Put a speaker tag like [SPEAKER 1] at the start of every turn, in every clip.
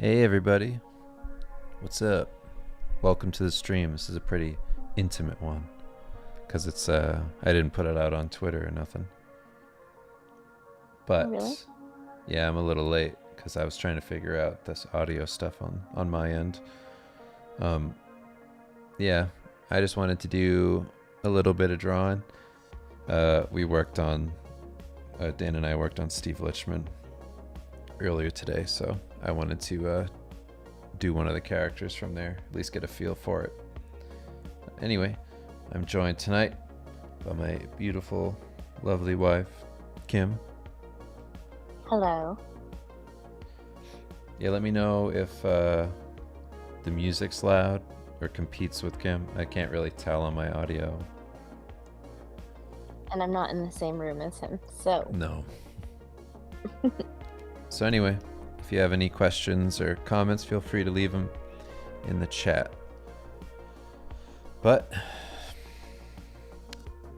[SPEAKER 1] Hey everybody, what's up? Welcome to the stream. This is a pretty intimate one because I didn't put it out on Twitter or nothing.
[SPEAKER 2] Oh, really?
[SPEAKER 1] But yeah, I'm a little late because I was trying to figure out this audio stuff on my end. Yeah, I just wanted to do a little bit of drawing. We worked on Dan and I worked on Steve Lichman earlier today, so I wanted to do one of the characters from there, at least get a feel for it. Anyway, I'm joined tonight by my beautiful, lovely wife, Kim.
[SPEAKER 2] Hello.
[SPEAKER 1] Yeah, let me know if the music's loud or competes with Kim. I can't really tell on my audio.
[SPEAKER 2] And I'm not in the same room as him, so.
[SPEAKER 1] No. So anyway, if you have any questions or comments, feel free to leave them in the chat. But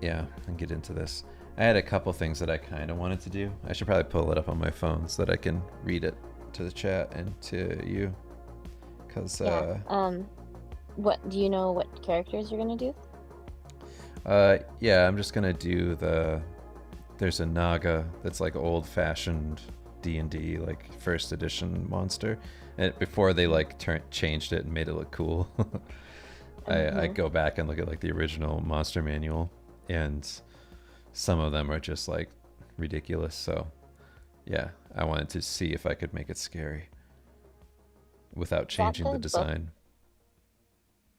[SPEAKER 1] yeah, I'll get into this. I had a couple things that I kind of wanted to do. I should probably pull it up on my phone so that I can read it to the chat and to you. Cause
[SPEAKER 2] what do you know? What characters you're gonna do?
[SPEAKER 1] yeah, I'm just gonna do there's a Naga that's like old-fashioned D&D, like first edition monster, and before they like changed it and made it look cool. I go back and look at like the original monster manual, and some of them are just like ridiculous. So yeah, I wanted to see if I could make it scary without changing the design.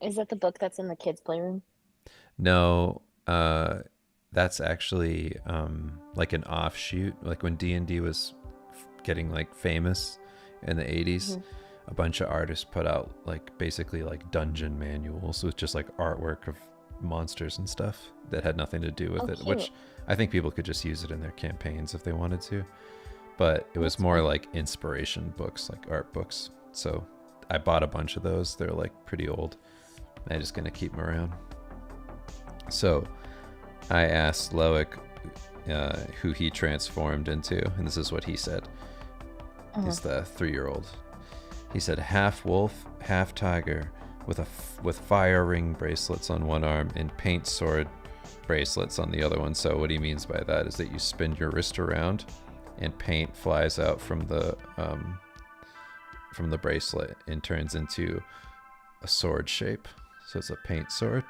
[SPEAKER 2] Is that the book that's in the kids' playroom?
[SPEAKER 1] No, that's actually like an offshoot. Like when D&D was getting like famous in the 80s, a bunch of artists put out like basically like dungeon manuals with just like artwork of monsters and stuff that had nothing to do with it,
[SPEAKER 2] cute.
[SPEAKER 1] which I think people could just use it in their campaigns if they wanted to. But it was more like inspiration books, like art books. So I bought a bunch of those. They're like pretty old. I'm just gonna keep them around. So I asked Loic who he transformed into, and this is what he said. He's the 3-year-old. He said half wolf, half tiger, with fire ring bracelets on one arm and paint sword bracelets on the other one. So what he means by that is that you spin your wrist around, and paint flies out from the bracelet and turns into a sword shape. So it's a paint sword.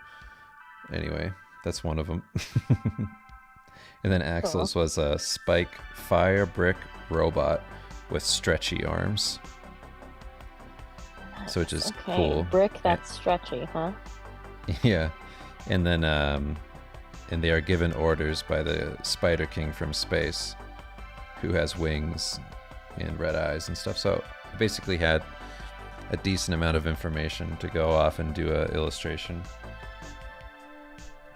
[SPEAKER 1] Anyway, that's one of them. And then Axel's was a spike fire brick robot with stretchy arms. So which is cool.
[SPEAKER 2] Brick that's stretchy, huh?
[SPEAKER 1] Yeah. And then and they are given orders by the Spider King from space, who has wings and red eyes and stuff. So I basically had a decent amount of information to go off and do a illustration,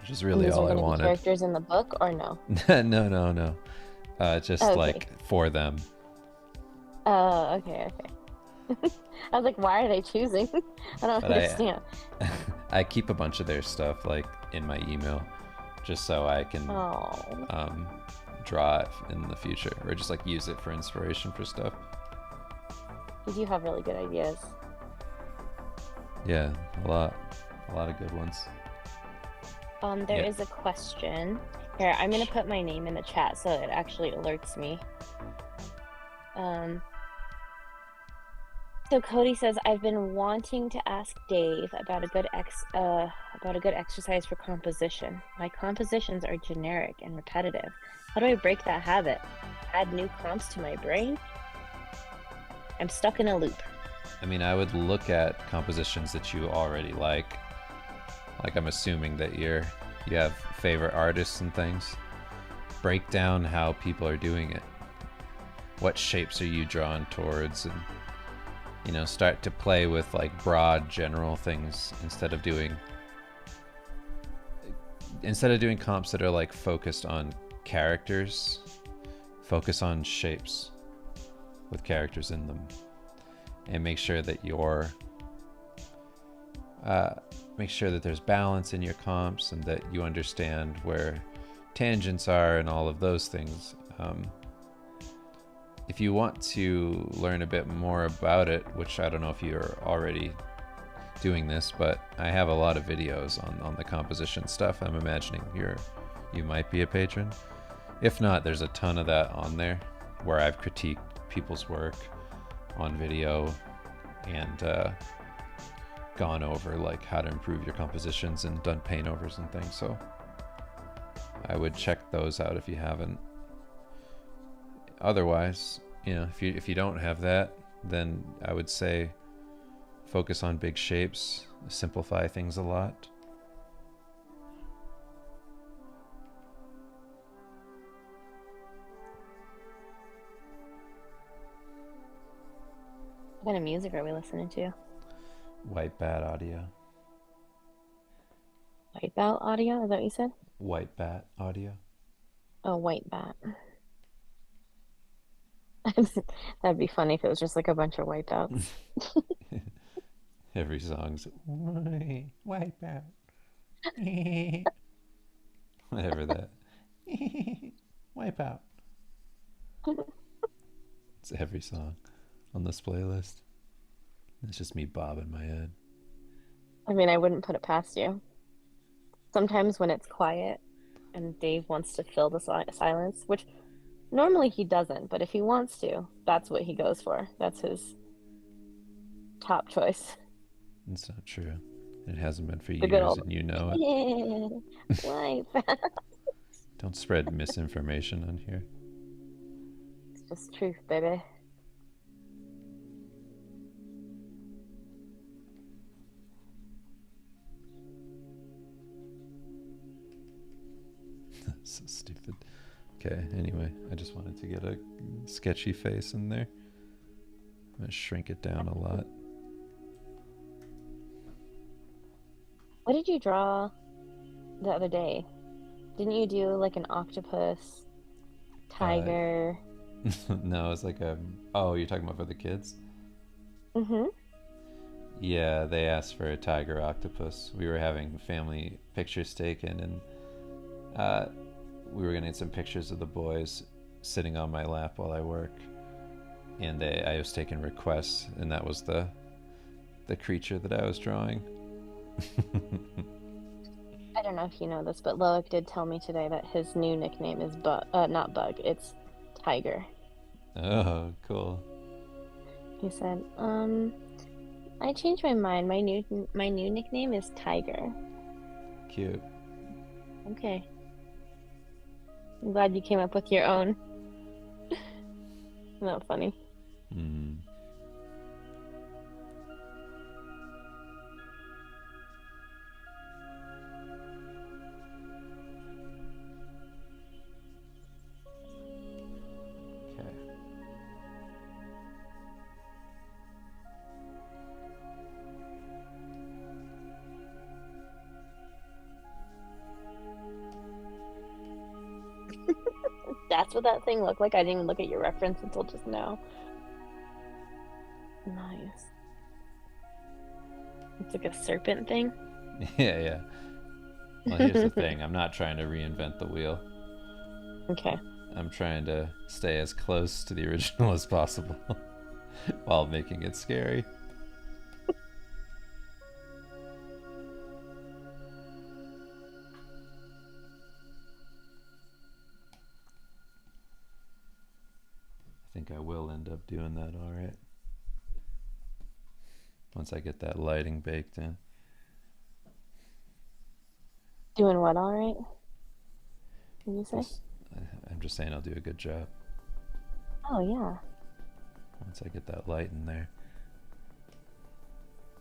[SPEAKER 1] which is really all I wanted.
[SPEAKER 2] Characters in the book or no?
[SPEAKER 1] No. Just like for them.
[SPEAKER 2] Oh, okay. I was like, why are they choosing? I don't understand.
[SPEAKER 1] I keep a bunch of their stuff like in my email, just so I can draw it in the future, or just like use it for inspiration for stuff.
[SPEAKER 2] You do have really good ideas.
[SPEAKER 1] Yeah, a lot of good ones.
[SPEAKER 2] There is a question. Here, I'm gonna put my name in the chat so it actually alerts me. So Cody says, I've been wanting to ask Dave about a good exercise for composition. My compositions are generic and repetitive. How do I break that habit? Add new comps to my brain? I'm stuck in a loop.
[SPEAKER 1] I mean, I would look at compositions that you already like. Like I'm assuming that you have favorite artists and things. Break down how people are doing it. What shapes are you drawn towards, and start to play with like broad general things instead of doing comps that are like focused on characters. Focus on shapes with characters in them, and make sure that there's balance in your comps, and that you understand where tangents are and all of those things. if you want to learn a bit more about it, which I don't know if you're already doing this, but I have a lot of videos on the composition stuff. I'm imagining you might be a patron. If not, there's a ton of that on there where I've critiqued people's work on video and gone over like how to improve your compositions and done paint overs and things. So I would check those out if you haven't. Otherwise, if you don't have that, then I would say focus on big shapes, simplify things a lot.
[SPEAKER 2] What kind of music are we listening to?
[SPEAKER 1] White Bat Audio.
[SPEAKER 2] White Bat Audio? Is that what you said?
[SPEAKER 1] White Bat Audio.
[SPEAKER 2] Oh, White Bat. That'd be funny if it was just like a bunch of wipeouts.
[SPEAKER 1] Every song's White Bat. Whatever that. Wipe out. It's every song on this playlist. It's just me bobbing my head.
[SPEAKER 2] I mean, I wouldn't put it past you. Sometimes when it's quiet and Dave wants to fill the silence, which normally he doesn't, but if he wants to, that's what he goes for. That's his top choice.
[SPEAKER 1] It's not true. It hasn't been for
[SPEAKER 2] The good
[SPEAKER 1] years,
[SPEAKER 2] old,
[SPEAKER 1] and you know it.
[SPEAKER 2] yeah, wipe out.
[SPEAKER 1] Don't spread misinformation on here.
[SPEAKER 2] It's just truth, baby.
[SPEAKER 1] So stupid. Okay, anyway, I just wanted to get a sketchy face in there. I'm gonna shrink it down a lot.
[SPEAKER 2] What did you draw the other day? Didn't you do like an octopus, tiger?
[SPEAKER 1] No, it's like oh, you're talking about for the kids?
[SPEAKER 2] Mm-hmm.
[SPEAKER 1] Yeah, they asked for a tiger octopus. We were having family pictures taken, and we were gonna get some pictures of the boys sitting on my lap while I work. And I was taking requests, and that was the creature that I was drawing.
[SPEAKER 2] I don't know if you know this, but Loic did tell me today that his new nickname is not Bug, it's Tiger.
[SPEAKER 1] Oh, cool.
[SPEAKER 2] He said, I changed my mind. My new nickname is Tiger.
[SPEAKER 1] Cute.
[SPEAKER 2] Okay. I'm glad you came up with your own. Isn't that funny?
[SPEAKER 1] Mm. Okay.
[SPEAKER 2] That's what that thing looked like. I didn't even look at your reference until just now. Nice. It's like a serpent thing.
[SPEAKER 1] Yeah, yeah. Well, here's the thing. I'm not trying to reinvent the wheel.
[SPEAKER 2] Okay.
[SPEAKER 1] I'm trying to stay as close to the original as possible while making it scary. I think I will end up doing that all right. Once I get that lighting baked in.
[SPEAKER 2] Doing what all right? What did you say?
[SPEAKER 1] I'm just saying I'll do a good job.
[SPEAKER 2] Oh, yeah.
[SPEAKER 1] Once I get that light in there.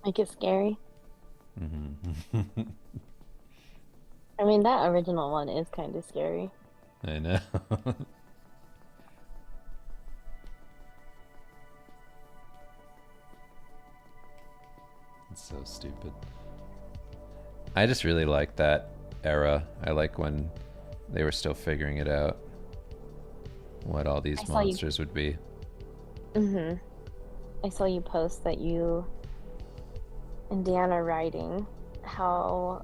[SPEAKER 2] Make it scary.
[SPEAKER 1] Mm-hmm.
[SPEAKER 2] I mean, that original one is kind of scary.
[SPEAKER 1] I know. It's so stupid. I just really like that era. I like when they were still figuring it out. What all these monsters would be.
[SPEAKER 2] Mm-hmm. I saw you post that you and Dan are writing. How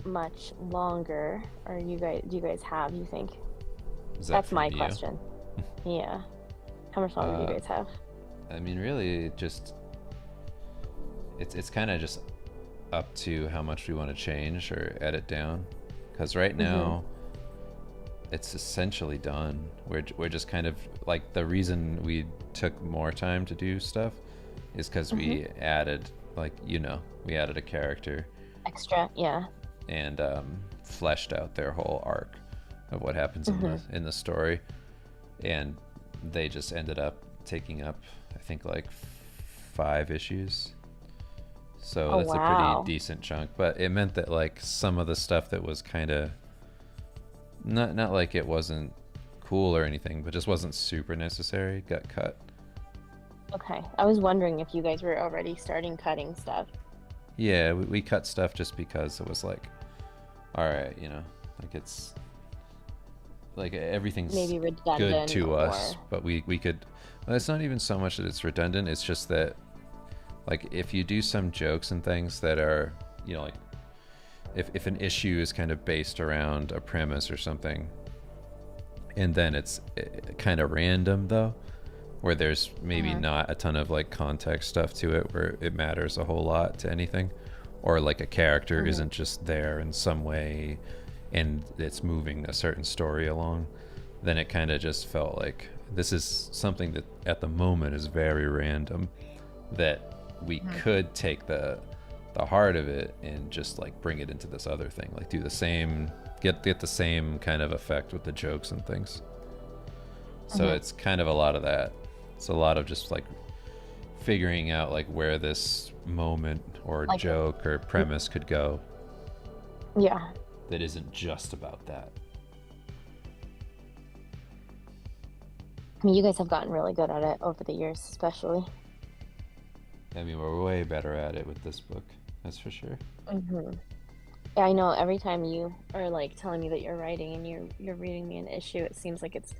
[SPEAKER 2] much longer do you guys have, you think?
[SPEAKER 1] Is that
[SPEAKER 2] That's
[SPEAKER 1] from
[SPEAKER 2] my
[SPEAKER 1] you?
[SPEAKER 2] question. Yeah. How much longer do you
[SPEAKER 1] Uh,
[SPEAKER 2] guys have?
[SPEAKER 1] I mean, really, just it's kind of just up to how much we want to change or edit down. Because right
[SPEAKER 2] Mm-hmm.
[SPEAKER 1] now, it's essentially done. We're just kind of like the reason we took more time to do stuff is because
[SPEAKER 2] Mm-hmm.
[SPEAKER 1] we added we added a character
[SPEAKER 2] Extra, yeah.
[SPEAKER 1] and fleshed out their whole arc of what happens in
[SPEAKER 2] Mm-hmm.
[SPEAKER 1] the story, and they just ended up taking up I think like 5 issues. So
[SPEAKER 2] Oh
[SPEAKER 1] that's a pretty
[SPEAKER 2] wow.
[SPEAKER 1] decent chunk, but it meant that like some of the stuff that was kind of not like it wasn't cool or anything, but just wasn't super necessary got cut.
[SPEAKER 2] Okay. I was wondering if you guys were already starting cutting stuff.
[SPEAKER 1] Yeah, we cut stuff just because it was like, all right, like it's like everything's
[SPEAKER 2] Maybe
[SPEAKER 1] good
[SPEAKER 2] redundant
[SPEAKER 1] to
[SPEAKER 2] or
[SPEAKER 1] us, but we could. Well, it's not even so much that it's redundant. It's just that like if you do some jokes and things that are like if an issue is kind of based around a premise or something, and then it's kind of random though, where there's maybe
[SPEAKER 2] Mhm.
[SPEAKER 1] not a ton of like context stuff to it where it matters a whole lot to anything, or like a character
[SPEAKER 2] Mhm.
[SPEAKER 1] isn't just there in some way and it's moving a certain story along, then it kind of just felt like this is something that at the moment is very random, that we
[SPEAKER 2] Mhm.
[SPEAKER 1] could take the heart of it and just like bring it into this other thing, like do the same, get the same kind of effect with the jokes and things. So
[SPEAKER 2] Mhm.
[SPEAKER 1] it's kind of a lot of that. It's a lot of just like figuring out like where this moment or
[SPEAKER 2] Like
[SPEAKER 1] joke or
[SPEAKER 2] mm,
[SPEAKER 1] premise could go
[SPEAKER 2] yeah.
[SPEAKER 1] that isn't just about that.
[SPEAKER 2] I mean, you guys have gotten really good at it over the years, especially.
[SPEAKER 1] I mean, we're way better at it with this book, that's for sure.
[SPEAKER 2] Hmm. Yeah, I know every time you are like telling me that you're writing and you're reading me an issue, it seems like it's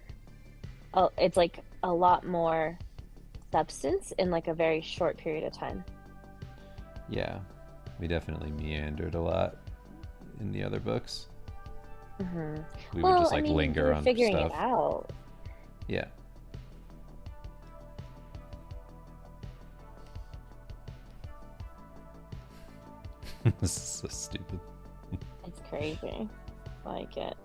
[SPEAKER 2] like a lot more substance in like a very short period of time.
[SPEAKER 1] Yeah, we definitely meandered a lot in the other books.
[SPEAKER 2] Hmm.
[SPEAKER 1] We would
[SPEAKER 2] Well,
[SPEAKER 1] just
[SPEAKER 2] I
[SPEAKER 1] like
[SPEAKER 2] mean, you
[SPEAKER 1] linger
[SPEAKER 2] were
[SPEAKER 1] on
[SPEAKER 2] figuring it
[SPEAKER 1] stuff.
[SPEAKER 2] out.
[SPEAKER 1] Yeah. This is so stupid.
[SPEAKER 2] It's crazy. Like it.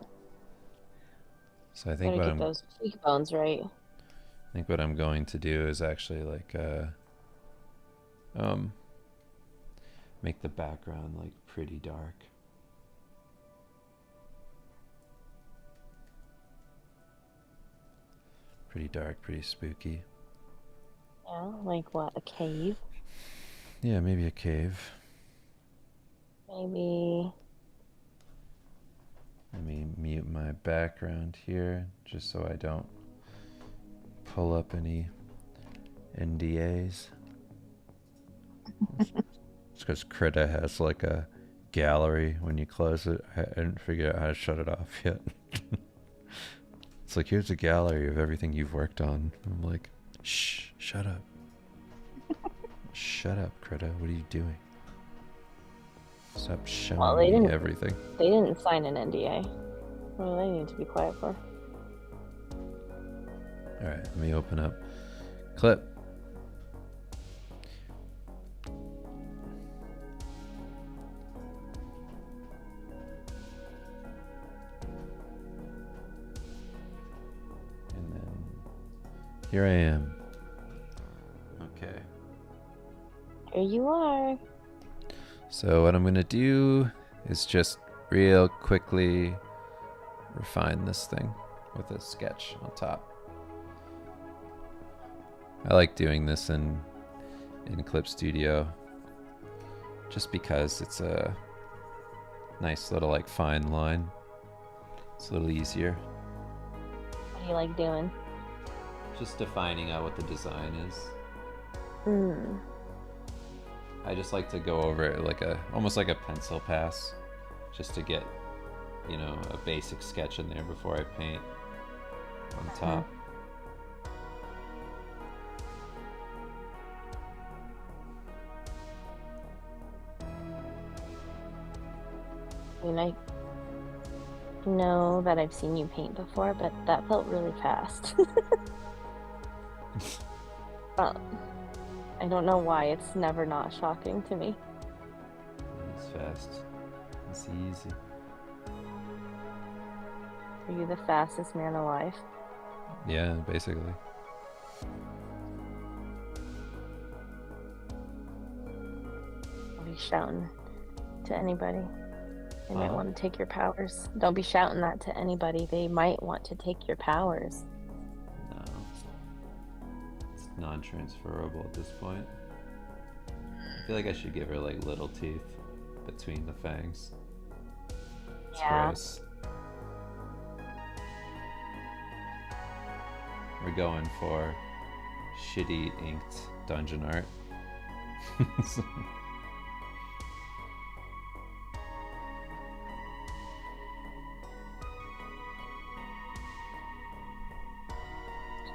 [SPEAKER 1] So I think
[SPEAKER 2] Gotta
[SPEAKER 1] what
[SPEAKER 2] get
[SPEAKER 1] I'm
[SPEAKER 2] those cheekbones right.
[SPEAKER 1] I think what I'm going to do is actually like um make the background like pretty dark. Pretty dark, pretty spooky.
[SPEAKER 2] Yeah, like what? A cave?
[SPEAKER 1] Yeah, maybe a cave.
[SPEAKER 2] Maybe.
[SPEAKER 1] Let me mute my background here just so I don't pull up any NDAs. It's because Krita has like a gallery when you close it. I didn't figure out how to shut it off yet. It's like, here's a gallery of everything you've worked on. I'm like, shh, shut up. Shut up, Krita. What are you doing? Stop
[SPEAKER 2] Well,
[SPEAKER 1] showing me everything.
[SPEAKER 2] they didn't sign an NDA. Well, they need to be quiet for.
[SPEAKER 1] All right, let me open up Clip. And then here I am. Okay.
[SPEAKER 2] Here you are.
[SPEAKER 1] So what I'm going to do is just real quickly refine this thing with a sketch on top. I like doing this in Clip Studio just because it's a nice little like fine line. It's a little easier.
[SPEAKER 2] What do you like doing?
[SPEAKER 1] Just defining out what the design is.
[SPEAKER 2] Hmm.
[SPEAKER 1] I just like to go over it like almost like a pencil pass, just to get, a basic sketch in there before I paint on top.
[SPEAKER 2] I mean, I know that I've seen you paint before, but that felt really fast. Uh, I don't know why it's never not shocking to me.
[SPEAKER 1] It's fast. It's easy.
[SPEAKER 2] Are you the fastest man alive?
[SPEAKER 1] Yeah, basically.
[SPEAKER 2] Don't be shouting to anybody. They might
[SPEAKER 1] Huh?
[SPEAKER 2] want to take your powers. Don't be shouting that to anybody. They might want to take your powers.
[SPEAKER 1] No. It's non-transferable at this point. I feel like I should give her like little teeth between the fangs. It's
[SPEAKER 2] Yeah.
[SPEAKER 1] gross. We're going for shitty inked dungeon art.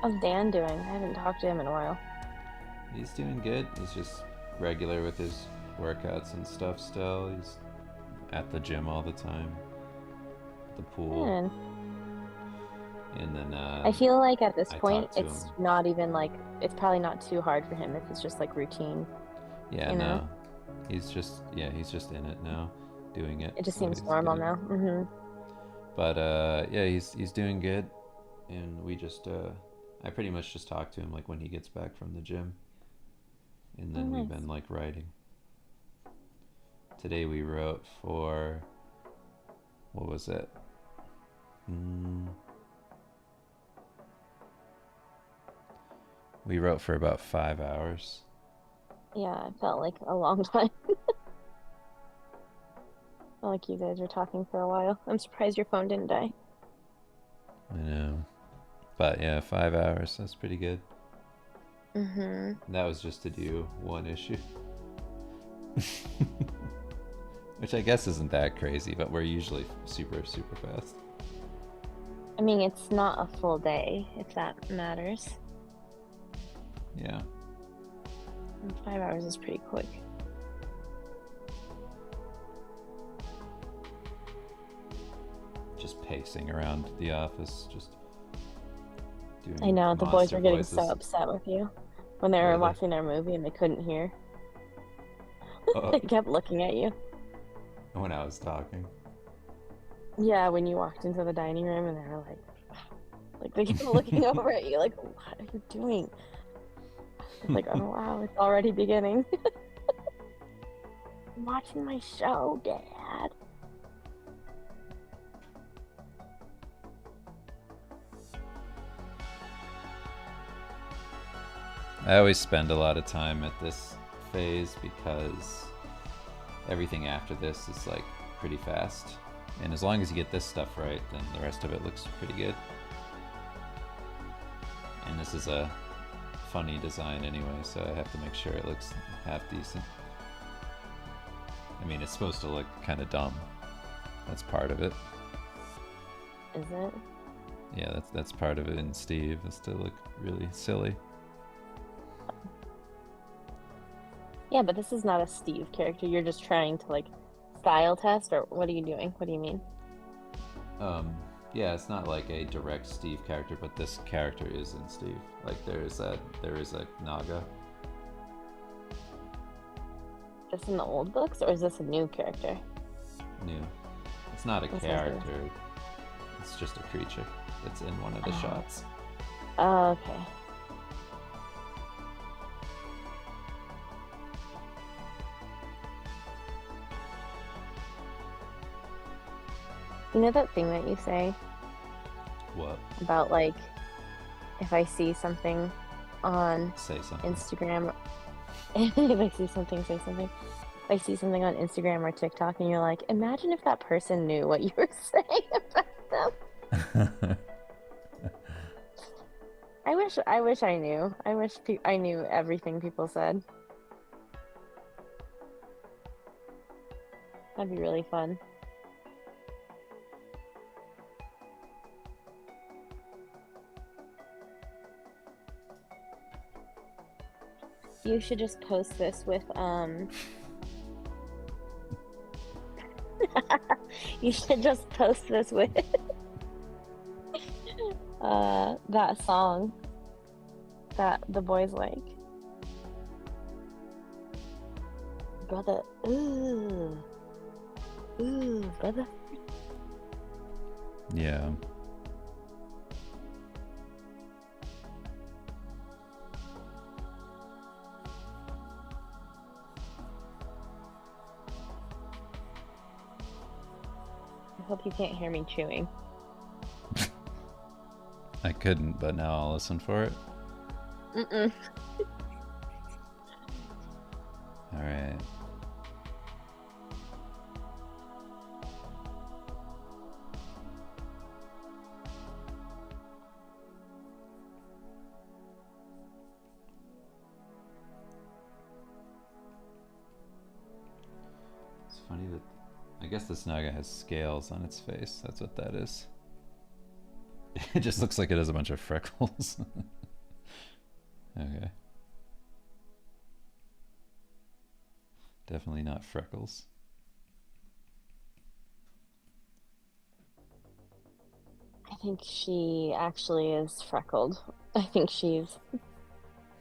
[SPEAKER 2] How's Dan doing? I haven't talked to him in a while.
[SPEAKER 1] He's doing good. He's just regular with his workouts and stuff still. He's at the gym all the time. The pool.
[SPEAKER 2] Man.
[SPEAKER 1] And then
[SPEAKER 2] I feel like at this
[SPEAKER 1] I
[SPEAKER 2] point,
[SPEAKER 1] talked to
[SPEAKER 2] it's
[SPEAKER 1] him.
[SPEAKER 2] not even like, it's probably not too hard for him if it's just like routine.
[SPEAKER 1] Yeah,
[SPEAKER 2] You know?
[SPEAKER 1] no. He's just in it now, doing it.
[SPEAKER 2] It just
[SPEAKER 1] so
[SPEAKER 2] seems
[SPEAKER 1] he's
[SPEAKER 2] normal
[SPEAKER 1] good.
[SPEAKER 2] now. Mm-hmm.
[SPEAKER 1] But yeah, he's doing good, and we just I pretty much just talk to him like when he gets back from the gym, and then we've
[SPEAKER 2] Nice.
[SPEAKER 1] been like writing. Today we wrote for, what was it? We wrote for about 5 hours.
[SPEAKER 2] Yeah, it felt like a long time. Felt like you guys were talking for a while. I'm surprised your phone didn't die.
[SPEAKER 1] I know, but yeah, 5 hours. That's pretty good.
[SPEAKER 2] Mm-hmm.
[SPEAKER 1] That was just to do one issue. Which I guess isn't that crazy, but we're usually super, super fast.
[SPEAKER 2] I mean, it's not a full day, if that matters.
[SPEAKER 1] Yeah.
[SPEAKER 2] And 5 hours is pretty quick.
[SPEAKER 1] Just pacing around the office, just doing
[SPEAKER 2] I know, the boys
[SPEAKER 1] monster
[SPEAKER 2] were getting
[SPEAKER 1] voices.
[SPEAKER 2] so upset with you when they were
[SPEAKER 1] Were they?
[SPEAKER 2] watching their movie and they couldn't hear. They kept looking at you.
[SPEAKER 1] When I was talking.
[SPEAKER 2] Yeah, when you walked into the dining room and they were like they kept looking over at you like, what are you doing? It's like, oh wow, it's already beginning. I'm watching my show, Dad.
[SPEAKER 1] I always spend a lot of time at this phase because everything after this is like pretty fast. And as long as you get this stuff right, then the rest of it looks pretty good. And this is a funny design anyway, so I have to make sure it looks half decent. I mean, it's supposed to look kind of dumb. That's part of it.
[SPEAKER 2] Is it?
[SPEAKER 1] Yeah, that's part of it in Steve, is to look really silly.
[SPEAKER 2] Yeah, but this is not a Steve character. You're just trying to like style test, or what are you doing? What do you mean?
[SPEAKER 1] Yeah, it's not like a direct Steve character, but this character is in Steve. Like there is a Naga.
[SPEAKER 2] Just in the old books, or is this a new character?
[SPEAKER 1] New. It's not a
[SPEAKER 2] This is
[SPEAKER 1] character. It's just a creature. It's in one of the shots.
[SPEAKER 2] Oh, okay. You know that thing that you say
[SPEAKER 1] What?
[SPEAKER 2] about like if I see something on
[SPEAKER 1] Say something.
[SPEAKER 2] Instagram, if I see something, say something. If I see something on Instagram or TikTok and you're like, imagine if that person knew what you were saying about them. I wish I knew. I wish I knew everything people said. That'd be really fun. You should just post this with you should just post this with that song that the boys like. Brother. Ooh. Ooh, brother.
[SPEAKER 1] Yeah.
[SPEAKER 2] I hope you can't hear me chewing.
[SPEAKER 1] I couldn't, but now I'll listen for it.
[SPEAKER 2] Mm-mm.
[SPEAKER 1] All right. It's funny that I guess this naga has scales on its face. That's what that is. It just looks like it has a bunch of freckles. Okay. Definitely not freckles.
[SPEAKER 2] I think she actually is freckled. I think she's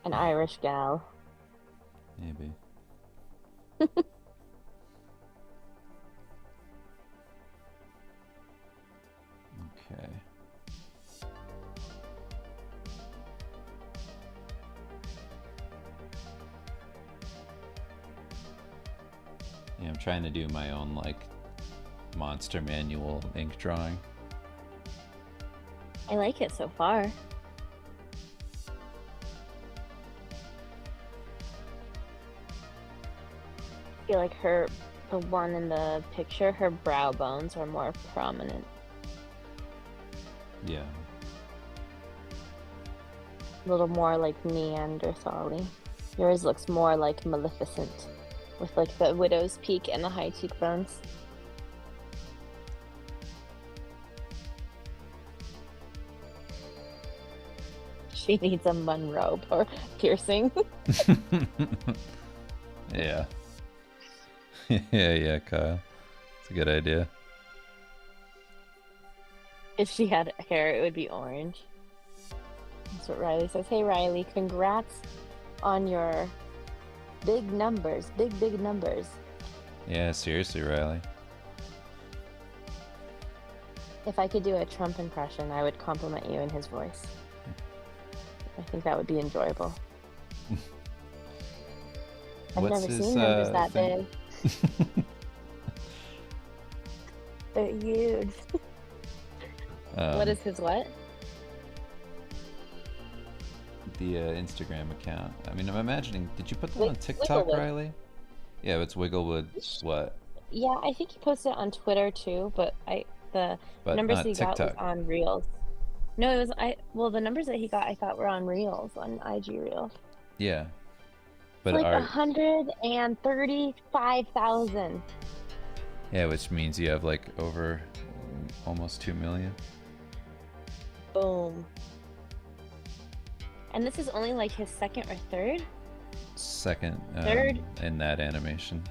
[SPEAKER 2] an Irish gal.
[SPEAKER 1] Maybe. Okay. Yeah, I'm trying to do my own like monster manual ink drawing.
[SPEAKER 2] I like it so far. I feel like the one in the picture, her brow bones are more prominent.
[SPEAKER 1] Yeah.
[SPEAKER 2] A little more like Neanderthal-y. Yours looks more like Maleficent, with like the widow's peak and the high cheekbones. She needs a Monroe or piercing.
[SPEAKER 1] Yeah. Yeah, Kyle. It's a good idea.
[SPEAKER 2] If she had hair, it would be orange. That's what Riley says. Hey, Riley, congrats on your big numbers. Big numbers.
[SPEAKER 1] Yeah, seriously, Riley.
[SPEAKER 2] If I could do a Trump impression, I would compliment you in his voice. I think that would be enjoyable. I've
[SPEAKER 1] What's
[SPEAKER 2] never
[SPEAKER 1] his,
[SPEAKER 2] seen numbers that
[SPEAKER 1] thing?
[SPEAKER 2] big. They're huge. What is his what?
[SPEAKER 1] The Instagram account. I mean, I'm imagining. Did you put that on TikTok,
[SPEAKER 2] Wigglewood.
[SPEAKER 1] Riley? Yeah, it's Wigglewood. What?
[SPEAKER 2] Yeah, I think he posted it on Twitter too, but the
[SPEAKER 1] But
[SPEAKER 2] numbers
[SPEAKER 1] not
[SPEAKER 2] he got was
[SPEAKER 1] TikTok.
[SPEAKER 2] on Reels. No, it was well, the numbers that he got I thought were on Reels, on IG Reels.
[SPEAKER 1] Yeah.
[SPEAKER 2] It's
[SPEAKER 1] But
[SPEAKER 2] like
[SPEAKER 1] are
[SPEAKER 2] 135,000.
[SPEAKER 1] yeah, which means you have like over almost 2 million.
[SPEAKER 2] Boom. And this is only like his second or third?
[SPEAKER 1] Second
[SPEAKER 2] Third
[SPEAKER 1] in that animation.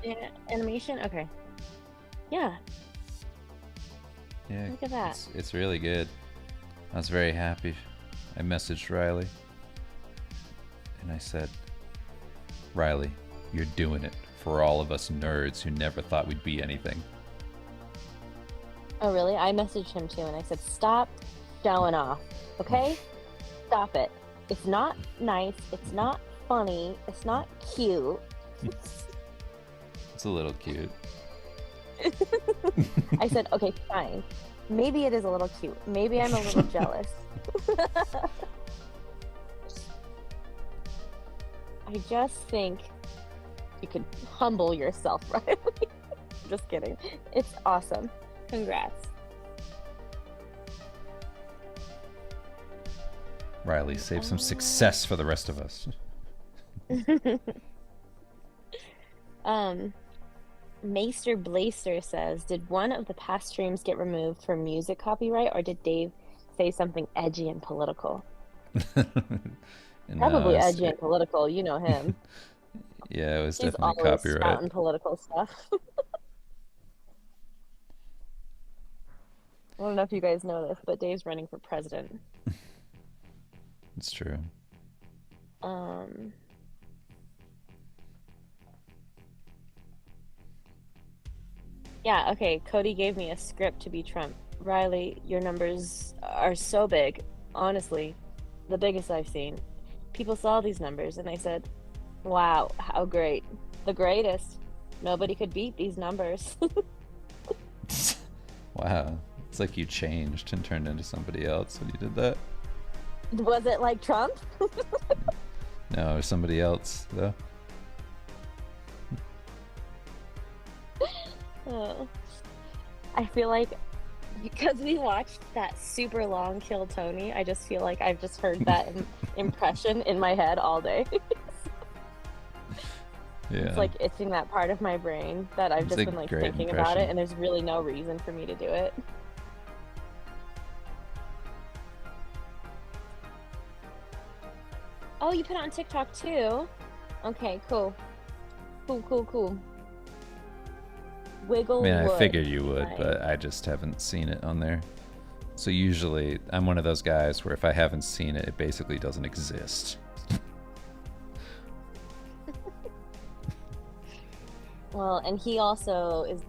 [SPEAKER 2] animation? Okay. Yeah.
[SPEAKER 1] Yeah.
[SPEAKER 2] Look at that.
[SPEAKER 1] It's really good. I was very happy. I messaged Riley and I said, Riley, you're doing it for all of us nerds who never thought we'd be anything.
[SPEAKER 2] Oh, really? I messaged him too and I said, stop showing off, okay? Stop it. It's not nice. It's not funny. It's not cute.
[SPEAKER 1] It's a little cute.
[SPEAKER 2] I said, okay, fine. Maybe it is a little cute. Maybe I'm a little jealous. I just think you could humble yourself, right? Just kidding. It's awesome. Congrats.
[SPEAKER 1] Riley, save some success for the rest of us.
[SPEAKER 2] Maester Blaster says, did one of the past streams get removed for music copyright, or did Dave say something edgy and political? Probably edgy and political. You know him.
[SPEAKER 1] Yeah, it was
[SPEAKER 2] He's
[SPEAKER 1] definitely
[SPEAKER 2] always
[SPEAKER 1] copyright.
[SPEAKER 2] spouting political stuff. I don't know if you guys know this, but Dave's running for president.
[SPEAKER 1] It's true.
[SPEAKER 2] Yeah, okay. Cody gave me a script to be Trump. Riley, your numbers are so big. Honestly, the biggest I've seen. People saw these numbers and they said, wow, how great. The greatest. Nobody could beat these numbers.
[SPEAKER 1] Wow. It's like you changed and turned into somebody else when you did that.
[SPEAKER 2] Was it like Trump?
[SPEAKER 1] No, somebody else, though.
[SPEAKER 2] Oh. I feel like because we watched that super long Kill Tony, I just feel like I've just heard that impression in my head all day.
[SPEAKER 1] Yeah.
[SPEAKER 2] It's like itching that part of my brain that I've
[SPEAKER 1] It's
[SPEAKER 2] just
[SPEAKER 1] a
[SPEAKER 2] been like
[SPEAKER 1] great
[SPEAKER 2] thinking
[SPEAKER 1] impression.
[SPEAKER 2] about it, and there's really no reason for me to do it. Oh, you put it on TikTok too? Okay, cool. Cool.
[SPEAKER 1] I
[SPEAKER 2] Wiggle
[SPEAKER 1] mean, I
[SPEAKER 2] wood.
[SPEAKER 1] figured you would,
[SPEAKER 2] Nice.
[SPEAKER 1] but I just haven't seen it on there. So usually, I'm one of those guys where if I haven't seen it, it basically doesn't exist.
[SPEAKER 2] Well, and he also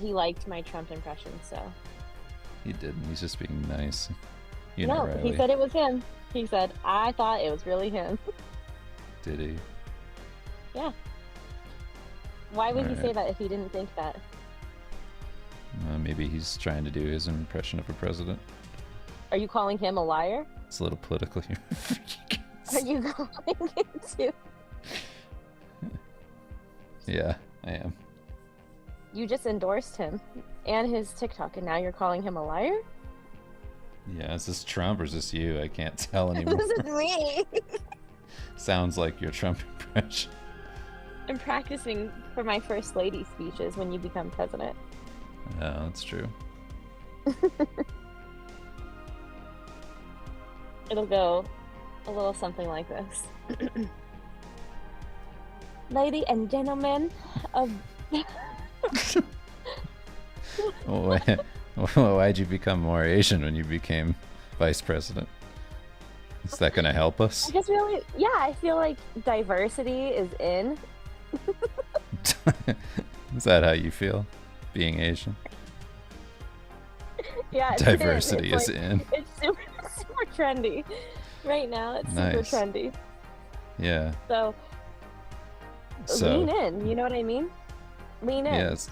[SPEAKER 2] he liked my Trump impression, so.
[SPEAKER 1] He didn't. He's just being nice. You
[SPEAKER 2] No,
[SPEAKER 1] know, Riley.
[SPEAKER 2] he said it was him. He said, I thought it was really him.
[SPEAKER 1] Did he?
[SPEAKER 2] Yeah. Why would he say
[SPEAKER 1] Alright.
[SPEAKER 2] that if he didn't think that?
[SPEAKER 1] Maybe he's trying to do his impression of a president.
[SPEAKER 2] Are you calling him a liar?
[SPEAKER 1] It's a little political here.
[SPEAKER 2] Are you calling him too?
[SPEAKER 1] Yeah, I am.
[SPEAKER 2] You just endorsed him and his TikTok, and now you're calling him a liar?
[SPEAKER 1] Yeah, is this Trump or is this you? I can't tell anymore.
[SPEAKER 2] This is me.
[SPEAKER 1] Sounds like your Trump impression.
[SPEAKER 2] I'm practicing for my first lady speeches when you become president.
[SPEAKER 1] Oh, that's true.
[SPEAKER 2] It'll go a little something like this. Lady and gentlemen of...
[SPEAKER 1] Why'd you become more Asian when you became vice president? Is that going to help us?
[SPEAKER 2] I just really, yeah, I feel like diversity is in.
[SPEAKER 1] Is that how you feel? Being Asian?
[SPEAKER 2] Yeah, it's
[SPEAKER 1] Diversity
[SPEAKER 2] in.
[SPEAKER 1] is in.
[SPEAKER 2] It's super trendy. Right now, it's
[SPEAKER 1] Nice.
[SPEAKER 2] super trendy.
[SPEAKER 1] Yeah.
[SPEAKER 2] So lean in, you know what I mean? Lean in.
[SPEAKER 1] Yes.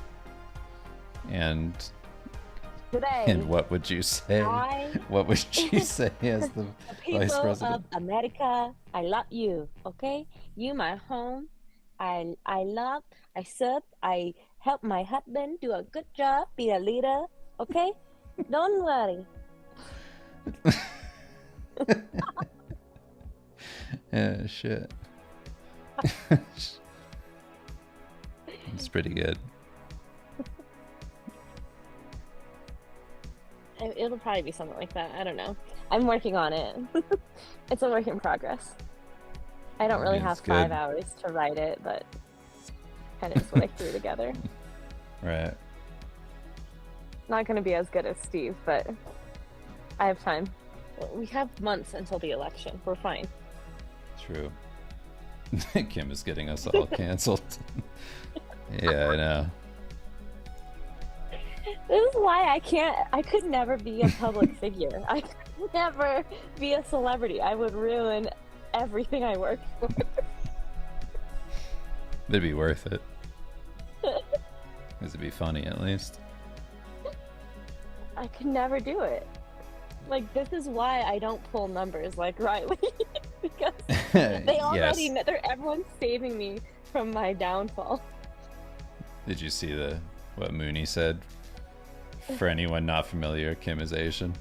[SPEAKER 1] And
[SPEAKER 2] Today,
[SPEAKER 1] what would you say? What would you say as the
[SPEAKER 2] people
[SPEAKER 1] vice
[SPEAKER 2] of
[SPEAKER 1] president?
[SPEAKER 2] America, I love you, okay? You my home. I love, I serve, I help my husband do a good job, be a leader, okay? Don't worry.
[SPEAKER 1] Yeah, shit. It's pretty good.
[SPEAKER 2] It'll probably be something like that. I don't know. I'm working on it. It's a work in progress. I don't really
[SPEAKER 1] Yeah,
[SPEAKER 2] have
[SPEAKER 1] it's good.
[SPEAKER 2] 5 hours to write it, but kind of just what I threw together.
[SPEAKER 1] Right.
[SPEAKER 2] Not going to be as good as Steve, but I have time. We have months until the election. We're fine.
[SPEAKER 1] True. Kim is getting us all canceled. Yeah, I know.
[SPEAKER 2] This is why I could never be a public figure. I could never be a celebrity. I would ruin everything I work for.
[SPEAKER 1] It'd be worth it. It'd be funny at least.
[SPEAKER 2] I could never do it. Like, this is why I don't pull numbers like Riley. Because they already
[SPEAKER 1] Yes.
[SPEAKER 2] know, everyone's saving me from my downfall.
[SPEAKER 1] Did you see what Mooney said? For anyone not familiar, Kim is Asian.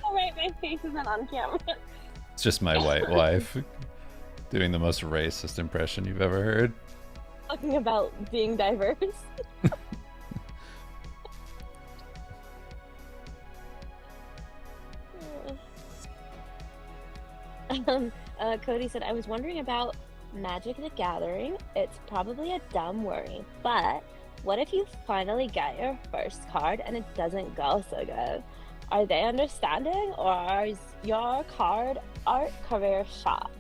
[SPEAKER 2] Oh, right, my face isn't on camera.
[SPEAKER 1] It's just my white wife doing the most racist impression you've ever heard.
[SPEAKER 2] Talking about being diverse. Cody said, I was wondering about Magic the Gathering. It's probably a dumb worry, but what if you finally get your first card and it doesn't go so good? Are they understanding, or is your card art career shot?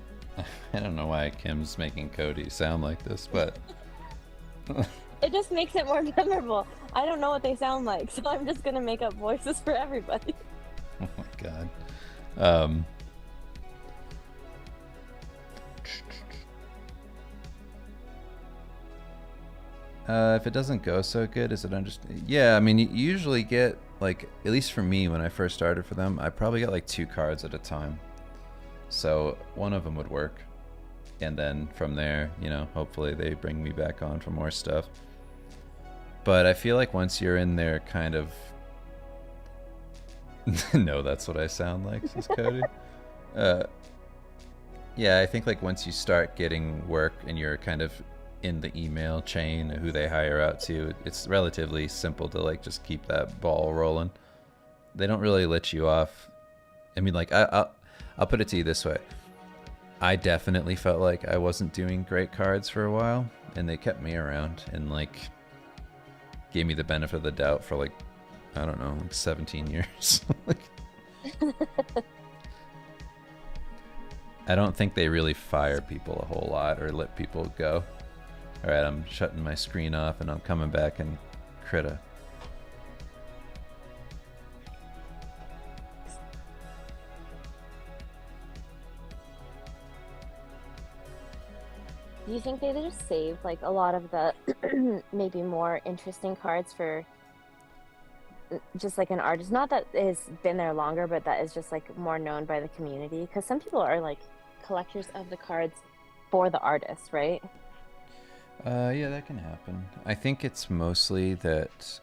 [SPEAKER 1] I don't know why Kim's making Cody sound like this, but
[SPEAKER 2] It just makes it more memorable. I don't know what they sound like, so I'm just gonna make up voices for everybody.
[SPEAKER 1] Oh my god. Um, if it doesn't go so good, is it Yeah, I mean, you usually get, like, at least for me, when I first started for them, I probably got like 2 cards at a time. So one of them would work. And then from there, hopefully they bring me back on for more stuff. But I feel like once you're in there kind of... No, that's what I sound like, says Cody. Yeah, I think like once you start getting work and you're kind of in the email chain who they hire out to, it's relatively simple to like just keep that ball rolling. They don't really let you off. I mean, like I'll put it to you this way. I definitely felt like I wasn't doing great cards for a while, and they kept me around and like gave me the benefit of the doubt for like, I don't know, like 17 years. Like, I don't think they really fire people a whole lot or let people go. All right, I'm shutting my screen off and I'm coming back and Krita.
[SPEAKER 2] Do you think they just saved like a lot of the maybe more interesting cards for just like an artist? Not that has been there longer, but that is just like more known by the community. Because some people are like collectors of the cards for the artist, right?
[SPEAKER 1] Yeah, that can happen. I think it's mostly that,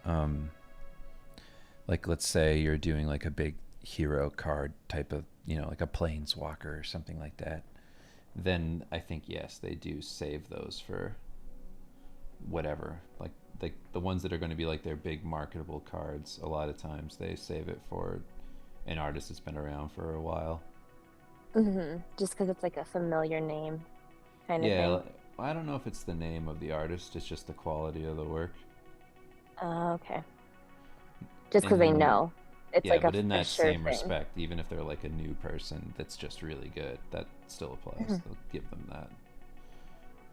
[SPEAKER 1] like, let's say you're doing like a big hero card type of, like a planeswalker or something like that. Then I think yes, they do save those for whatever. Like the ones that are going to be like their big marketable cards. A lot of times they save it for an artist that's been around for a while.
[SPEAKER 2] Just because it's like a familiar name kind of
[SPEAKER 1] Yeah,
[SPEAKER 2] thing.
[SPEAKER 1] I don't know if it's the name of the artist. It's just the quality of the work.
[SPEAKER 2] Okay. Just because
[SPEAKER 1] And
[SPEAKER 2] they
[SPEAKER 1] then
[SPEAKER 2] know. It's
[SPEAKER 1] yeah,
[SPEAKER 2] like
[SPEAKER 1] but in
[SPEAKER 2] a
[SPEAKER 1] that
[SPEAKER 2] sure
[SPEAKER 1] same
[SPEAKER 2] thing.
[SPEAKER 1] respect, even if they're like a new person that's just really good, that still applies. They'll give them that.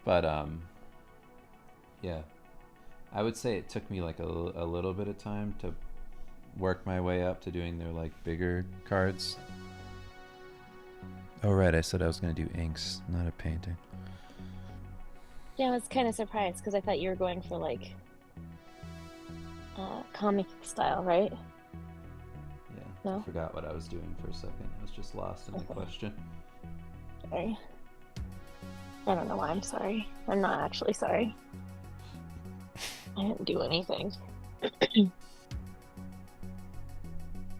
[SPEAKER 1] But yeah, I would say it took me like a little bit of time to work my way up to doing their like bigger cards. Oh right, I said I was gonna do inks, not a painting.
[SPEAKER 2] Yeah, I was kind of surprised because I thought you were going for like comic style, right?
[SPEAKER 1] Yeah, I
[SPEAKER 2] No?
[SPEAKER 1] forgot what I was doing for a second. I was just lost in the
[SPEAKER 2] Okay.
[SPEAKER 1] question.
[SPEAKER 2] Sorry. I don't know why I'm sorry. I'm not actually sorry. I didn't do anything.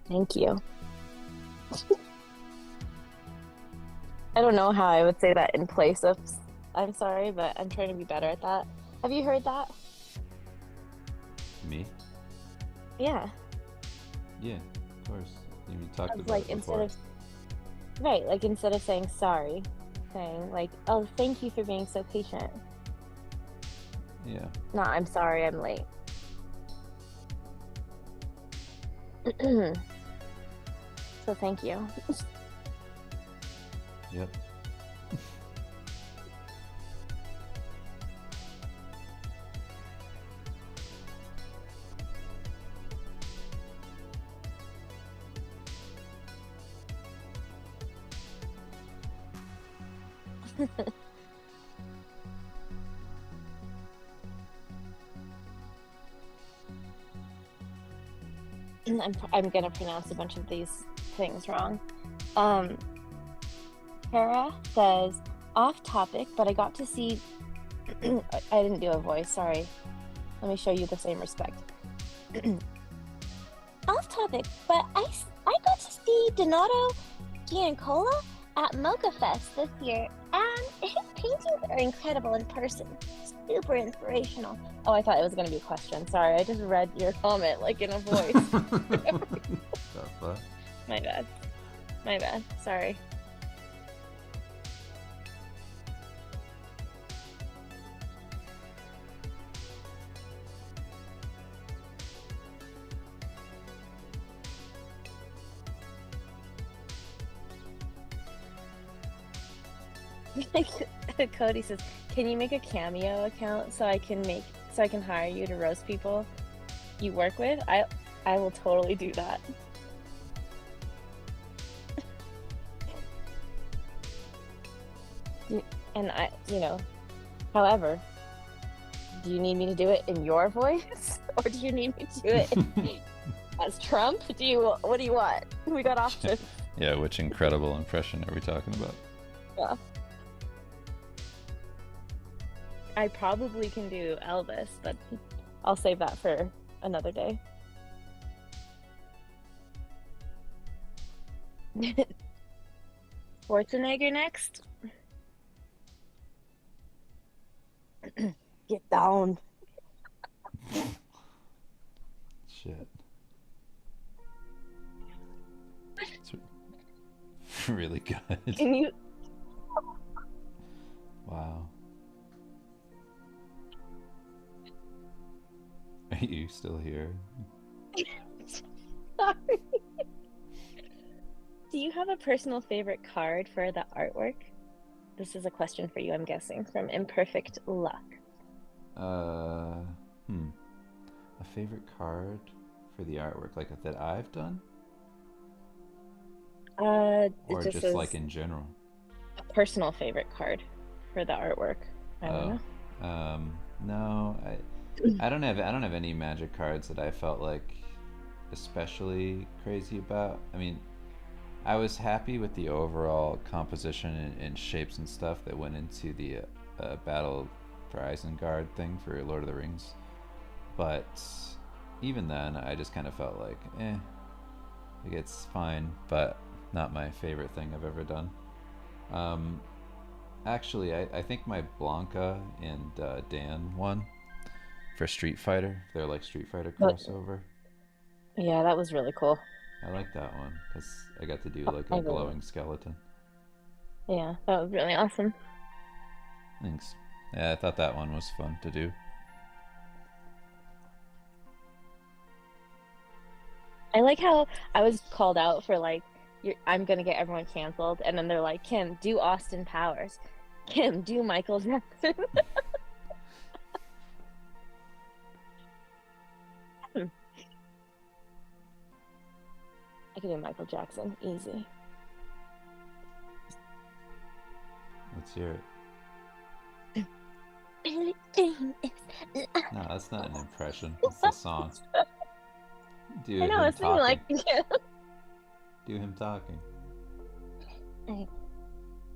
[SPEAKER 2] Thank you. I don't know how I would say that in place of I'm sorry, but I'm trying to be better at that. Have you heard that?
[SPEAKER 1] Me?
[SPEAKER 2] Yeah.
[SPEAKER 1] Yeah, of course. You talked
[SPEAKER 2] Of
[SPEAKER 1] about
[SPEAKER 2] like
[SPEAKER 1] it
[SPEAKER 2] instead
[SPEAKER 1] before.
[SPEAKER 2] of right, like instead of saying sorry, saying like, "Oh, thank you for being so patient."
[SPEAKER 1] Yeah.
[SPEAKER 2] No, I'm sorry, I'm late. So thank you.
[SPEAKER 1] Yep.
[SPEAKER 2] I'm gonna pronounce a bunch of these things wrong. Um, Kara says, off topic, but I got to see. I didn't do a voice, sorry. Let me show you the same respect. Off topic, but I got to see Donato Giancola at Mocha Fest this year, and his paintings are incredible in person. Super inspirational. Oh, I thought it was going to be a question. Sorry, I just read your comment like in a voice. My bad. My bad. Sorry. Cody says, "Can you make a Cameo account so I can make so I can hire you to roast people you work with, I will totally do that. And however, do you need me to do it in your voice, or do you need me to do it as Trump? What do you want? We got options.
[SPEAKER 1] Yeah, which incredible impression are we talking about?
[SPEAKER 2] Yeah. I probably can do Elvis, but I'll save that for another day. Schwarzenegger next. Get down.
[SPEAKER 1] Shit. It's really good.
[SPEAKER 2] Can you?
[SPEAKER 1] Wow. Are you still here?
[SPEAKER 2] Sorry. Do you have a personal favorite card for the artwork? This is a question for you, I'm guessing, from Imperfect Luck.
[SPEAKER 1] A favorite card for the artwork, like that I've done?
[SPEAKER 2] It
[SPEAKER 1] Or
[SPEAKER 2] just
[SPEAKER 1] just
[SPEAKER 2] says
[SPEAKER 1] like in general?
[SPEAKER 2] a personal favorite card for the artwork. I don't know.
[SPEAKER 1] No, I don't have any Magic cards that I felt like especially crazy about. I mean, I was happy with the overall composition and shapes and stuff that went into the Battle for Isengard thing for Lord of the Rings. But even then, I just kind of felt like, like it's fine, but not my favorite thing I've ever done. Actually, I think my Blanca and Dan one for Street Fighter. They're like Street Fighter crossover.
[SPEAKER 2] Yeah, that was really cool.
[SPEAKER 1] I like that one because I got to do like
[SPEAKER 2] I
[SPEAKER 1] a
[SPEAKER 2] really,
[SPEAKER 1] glowing skeleton.
[SPEAKER 2] yeah, that was really awesome.
[SPEAKER 1] Thanks. Yeah, I thought that one was fun to do.
[SPEAKER 2] I like how I was called out for like, I'm gonna get everyone canceled, and then they're like, Kim, do Austin Powers. Kim, do Michael Jackson. I can do Michael Jackson, easy.
[SPEAKER 1] Let's hear it. No, that's not an impression. It's a song. Do
[SPEAKER 2] I know,
[SPEAKER 1] him
[SPEAKER 2] it's
[SPEAKER 1] talking.
[SPEAKER 2] like
[SPEAKER 1] Do him talking.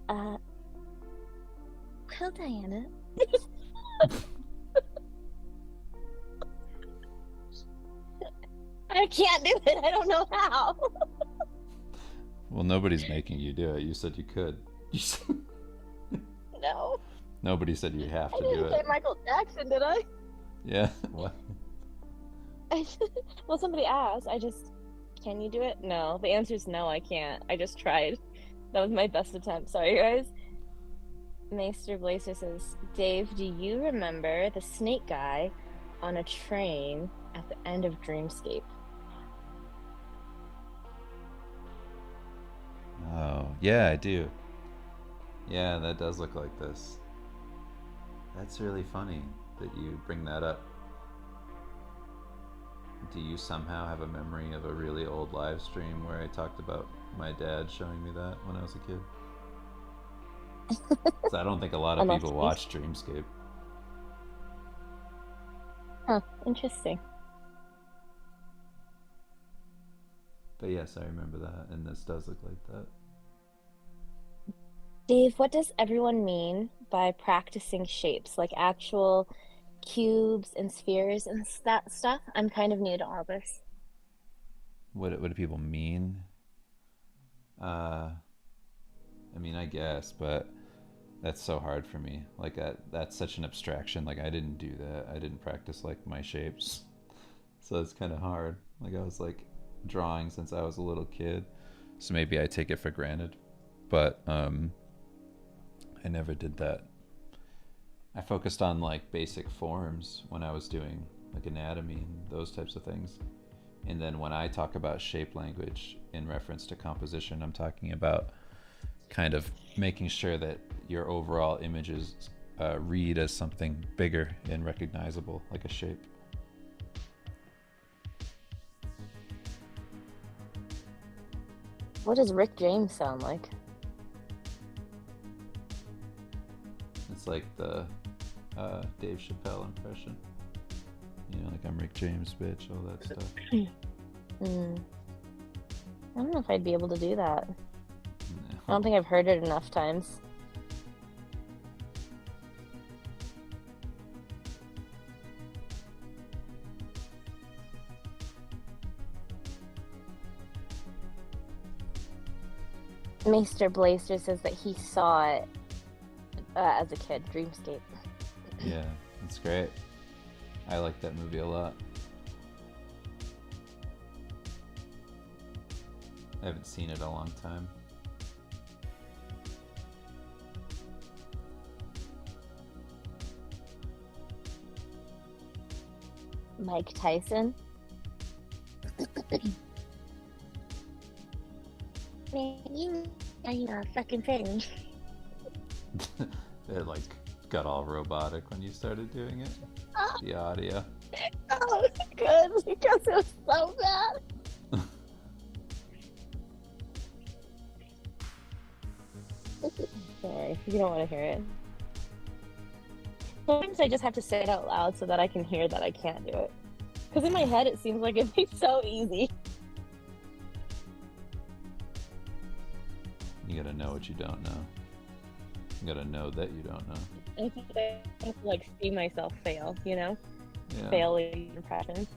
[SPEAKER 2] well, Diana. I can't do it. I don't know how.
[SPEAKER 1] Well, nobody's making you do it. You said you could.
[SPEAKER 2] No.
[SPEAKER 1] Nobody said you have to do
[SPEAKER 2] I didn't say
[SPEAKER 1] it.
[SPEAKER 2] Michael Jackson, did I?
[SPEAKER 1] Yeah. What?
[SPEAKER 2] Well, somebody asked. Can you do it? No. The answer is no, I can't. I just tried. That was my best attempt. Sorry, guys. Maester Blazer says, Dave, do you remember the snake guy on a train at the end of Dreamscape?
[SPEAKER 1] Oh, yeah, I do. Yeah, that does look like this. That's really funny that you bring that up. Do you somehow have a memory of a really old live stream where I talked about my dad showing me that when I was a kid? 'Cause I don't think a lot of people watch Dreamscape.
[SPEAKER 2] Huh, interesting.
[SPEAKER 1] But yes, I remember that, and this does look like that.
[SPEAKER 2] Dave, what does everyone mean by practicing shapes, like actual cubes and spheres and that stuff? I'm kind of new to all this.
[SPEAKER 1] What do people mean? I mean, I guess, but that's so hard for me. Like that's such an abstraction. Like I didn't do that. I didn't practice like my shapes, so it's kind of hard. Like I was like drawing since I was a little kid, so maybe I take it for granted. But I never did that. I focused on like basic forms when I was doing like anatomy and those types of things. And then when I talk about shape language in reference to composition, I'm talking about kind of making sure that your overall image is read as something bigger and recognizable, like a shape.
[SPEAKER 2] What does Rick James sound like?
[SPEAKER 1] It's like the Dave Chappelle impression. You know, like I'm Rick James, bitch, all that stuff.
[SPEAKER 2] I don't know if I'd be able to do that.
[SPEAKER 1] No.
[SPEAKER 2] I don't think I've heard it enough times. Mr. Blazer says that he saw it as a kid, Dreamscape.
[SPEAKER 1] Yeah, it's great. I like that movie a lot. I haven't seen it in a long time.
[SPEAKER 2] Mike Tyson. Man, you are a fucking thing.
[SPEAKER 1] It like got all robotic when you started doing it. The audio.
[SPEAKER 2] Oh, good, because it was so bad. Sorry, you don't want to hear it. Sometimes I just have to say it out loud so that I can hear that I can't do it. Because in my head it seems like it'd be so easy.
[SPEAKER 1] You gotta know what you don't know. You gotta know that you don't know.
[SPEAKER 2] I think I have to like see myself fail, you know?
[SPEAKER 1] Yeah.
[SPEAKER 2] Failing impressions.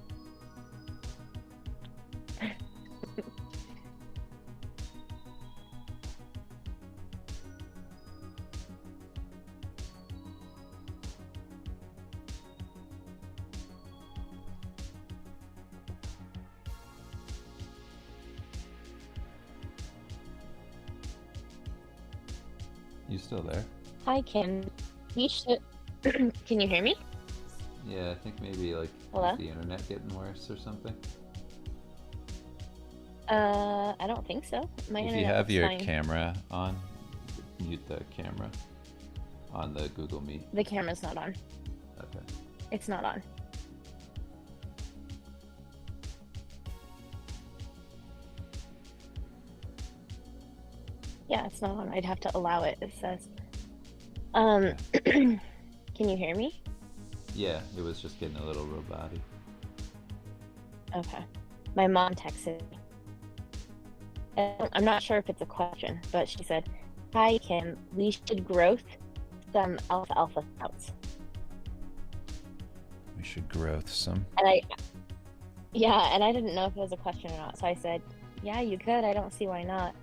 [SPEAKER 1] You still there?
[SPEAKER 2] Hi, Kim. We should. Can you hear me?
[SPEAKER 1] Yeah, I think maybe like
[SPEAKER 2] Hello?
[SPEAKER 1] is the internet getting worse or something.
[SPEAKER 2] I don't think so. My
[SPEAKER 1] If
[SPEAKER 2] internet
[SPEAKER 1] you have
[SPEAKER 2] looks
[SPEAKER 1] your
[SPEAKER 2] fine.
[SPEAKER 1] camera on, mute the camera on the Google Meet.
[SPEAKER 2] The camera's not on.
[SPEAKER 1] Okay.
[SPEAKER 2] It's not on. Yeah, it's not on. I'd have to allow it, it says. Can you hear me?
[SPEAKER 1] Yeah, it was just getting a little robotic.
[SPEAKER 2] Okay. My mom texted me. I'm not sure if it's a question, but she said, "Hi, Kim. We should growth some alfalfa sprouts."
[SPEAKER 1] We should growth some.
[SPEAKER 2] And I didn't know if it was a question or not. So I said, "Yeah, you could. I don't see why not."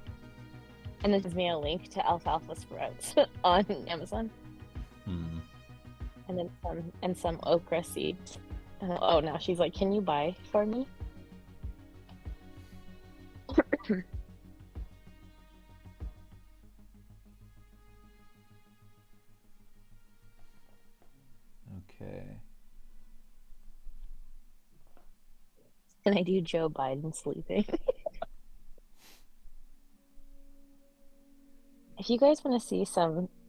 [SPEAKER 2] And this is me a link to alfalfa sprouts on Amazon.
[SPEAKER 1] Hmm.
[SPEAKER 2] And then some okra seeds. Oh, now she's like, "Can you buy for me?"
[SPEAKER 1] Okay.
[SPEAKER 2] And I do Joe Biden sleeping. If you guys want to see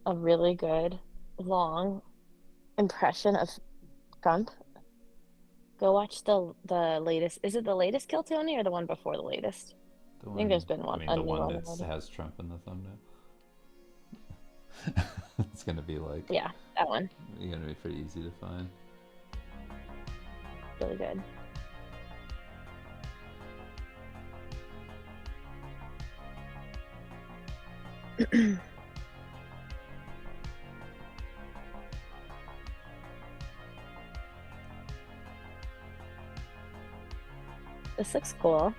[SPEAKER 2] a really good long impression of Trump, go watch the latest. Is it the latest Kill Tony or the one before the latest?
[SPEAKER 1] The
[SPEAKER 2] I think there's been one.
[SPEAKER 1] I mean,
[SPEAKER 2] A
[SPEAKER 1] the
[SPEAKER 2] new
[SPEAKER 1] one
[SPEAKER 2] one
[SPEAKER 1] that
[SPEAKER 2] already.
[SPEAKER 1] has Trump in the thumbnail. It's gonna be like.
[SPEAKER 2] Yeah, that one.
[SPEAKER 1] It's gonna be pretty easy to find.
[SPEAKER 2] Really good. This looks cool.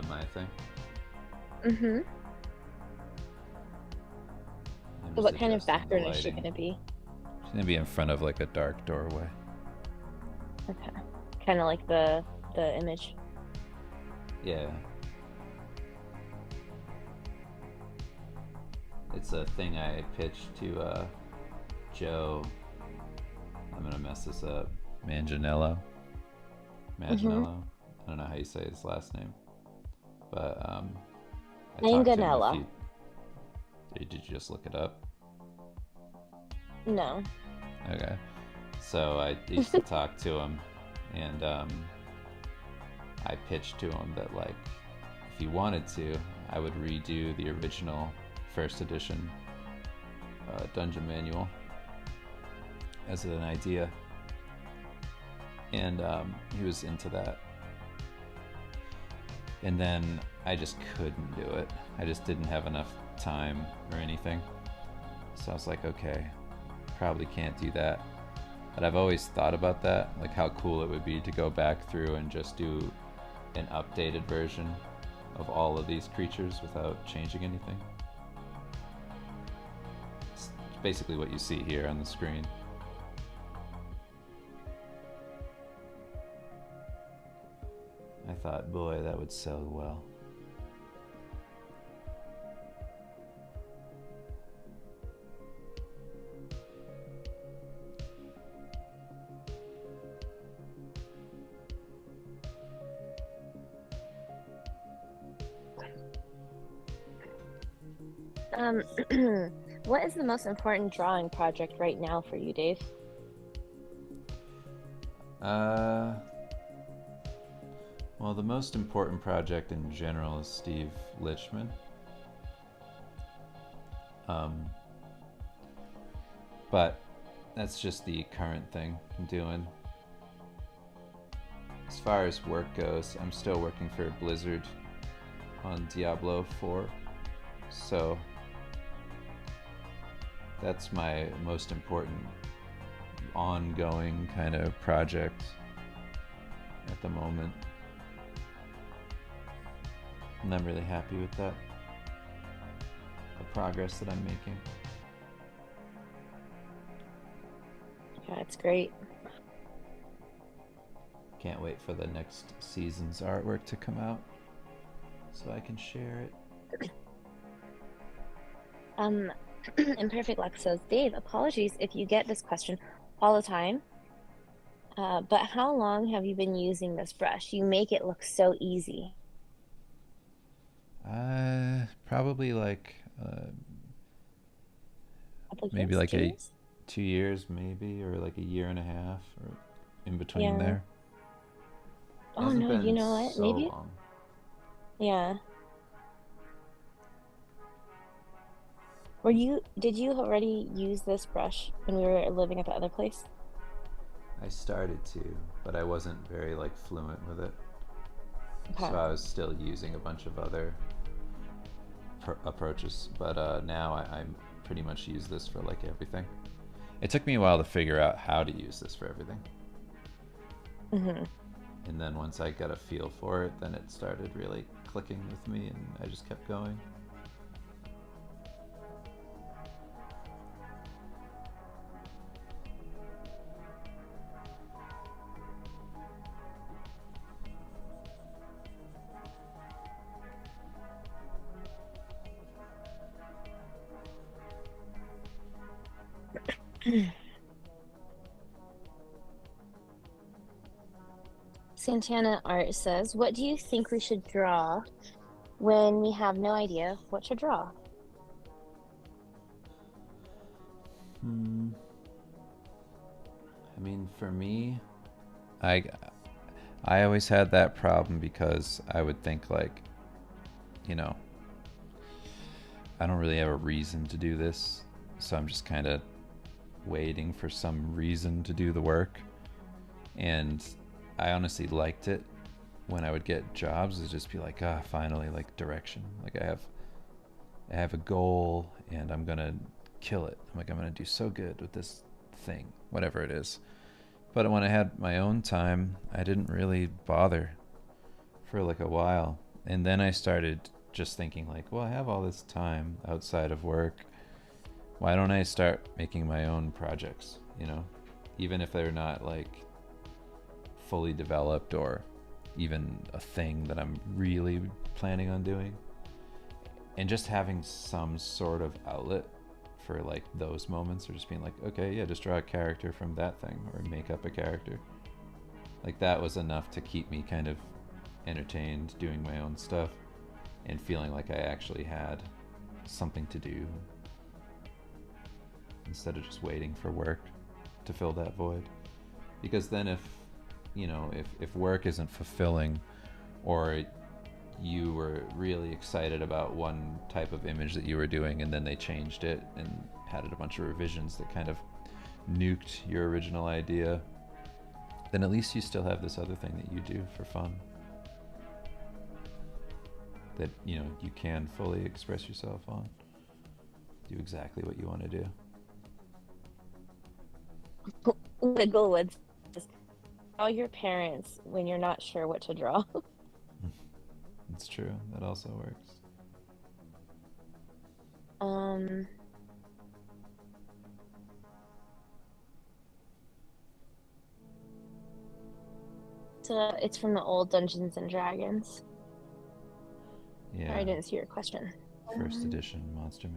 [SPEAKER 1] My thing.
[SPEAKER 2] Mm-hmm.
[SPEAKER 1] I'm
[SPEAKER 2] So
[SPEAKER 1] just
[SPEAKER 2] what kind of
[SPEAKER 1] adjusting the
[SPEAKER 2] background is she
[SPEAKER 1] lighting.
[SPEAKER 2] gonna be?
[SPEAKER 1] She's gonna be in front of like a dark doorway.
[SPEAKER 2] Okay. Kind of like the image.
[SPEAKER 1] Yeah. It's a thing I pitched to Joe. I'm gonna mess this up. Manganiello. Manganiello. I don't know how you say his last name, but I talked to him a
[SPEAKER 2] Manganella.
[SPEAKER 1] few. Did you just look it up?
[SPEAKER 2] No.
[SPEAKER 1] Okay. So I used to talk to him, and I pitched to him that, like, if he wanted to, I would redo the original first edition dungeon manual as an idea, and he was into that. And then I just couldn't do it. I just didn't have enough time or anything. So I was like, okay, probably can't do that. But I've always thought about that, like how cool it would be to go back through and just do an updated version of all of these creatures without changing anything. It's basically what you see here on the screen. I thought, boy, that would sell well.
[SPEAKER 2] What is the most important drawing project right now for you, Dave?
[SPEAKER 1] Well, the most important project in general is Steve Lichman. But that's just the current thing I'm doing. As far as work goes, I'm still working for Blizzard on Diablo 4, so that's my most important ongoing kind of project at the moment. And I'm really happy with that, the progress that I'm making.
[SPEAKER 2] Yeah, it's great.
[SPEAKER 1] Can't wait for the next season's artwork to come out so I can share it.
[SPEAKER 2] Imperfect Lex says, Dave, apologies if you get this question all the time, but how long have you been using this brush? You make it look so easy.
[SPEAKER 1] Probably like
[SPEAKER 2] Couple
[SPEAKER 1] maybe
[SPEAKER 2] years,
[SPEAKER 1] like
[SPEAKER 2] 2 years?
[SPEAKER 1] 2 years, maybe, or like a year and a half, or in between
[SPEAKER 2] Yeah.
[SPEAKER 1] there. It
[SPEAKER 2] Oh
[SPEAKER 1] hasn't
[SPEAKER 2] no, you
[SPEAKER 1] been
[SPEAKER 2] know what?
[SPEAKER 1] so
[SPEAKER 2] Maybe?
[SPEAKER 1] long.
[SPEAKER 2] Yeah. Did you already use this brush when we were living at the other place?
[SPEAKER 1] I started to, but I wasn't very like fluent with it,
[SPEAKER 2] Okay.
[SPEAKER 1] so I was still using a bunch of other approaches. But now I pretty much use this for like everything. It took me a while to figure out how to use this for everything.
[SPEAKER 2] Mm-hmm.
[SPEAKER 1] And then once I got a feel for it, then it started really clicking with me, and I just kept going.
[SPEAKER 2] Santana Art says, what do you think we should draw when we have no idea what to draw?
[SPEAKER 1] I mean, for me, I I always had that problem because I would think like, you know, I don't really have a reason to do this, so I'm just kind of waiting for some reason to do the work. And I honestly liked it when I would get jobs to just be like, ah, finally, like direction. Like I have a goal and I'm gonna kill it. I'm like, I'm gonna do so good with this thing, whatever it is. But when I had my own time, I didn't really bother for like a while. And then I started just thinking like, well, I have all this time outside of work. Why don't I start making my own projects, you know? Even if they're not like fully developed or even a thing that I'm really planning on doing. And just having some sort of outlet for like those moments, or just being like, okay, yeah, just draw a character from that thing or make up a character. Like that was enough to keep me kind of entertained doing my own stuff and feeling like I actually had something to do instead of just waiting for work to fill that void. Because then if work isn't fulfilling, or you were really excited about one type of image that you were doing and then they changed it and added a bunch of revisions that kind of nuked your original idea, then at least you still have this other thing that you do for fun that you can fully express yourself on, do exactly what you want to do.
[SPEAKER 2] Wiggle with all your parents when you're not sure what to draw.
[SPEAKER 1] It's true, that also works.
[SPEAKER 2] So it's from the old Dungeons and Dragons.
[SPEAKER 1] Yeah,
[SPEAKER 2] I didn't see your question.
[SPEAKER 1] first edition monster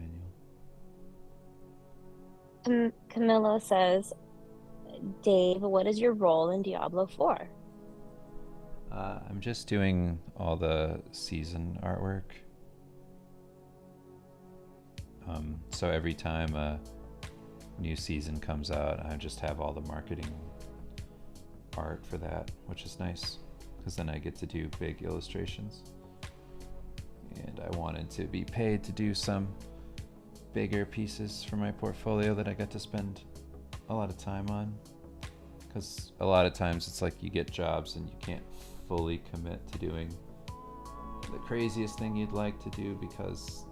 [SPEAKER 1] manual.
[SPEAKER 2] Camilla says, Dave, what is your role in Diablo 4?
[SPEAKER 1] I'm just doing all the season artwork. So every time a new season comes out, I just have all the marketing art for that, which is nice because then I get to do big illustrations. And I wanted to be paid to do some bigger pieces for my portfolio that I got to spend a lot of time on, because a lot of times it's like you get jobs and you can't fully commit to doing the craziest thing you'd like to do because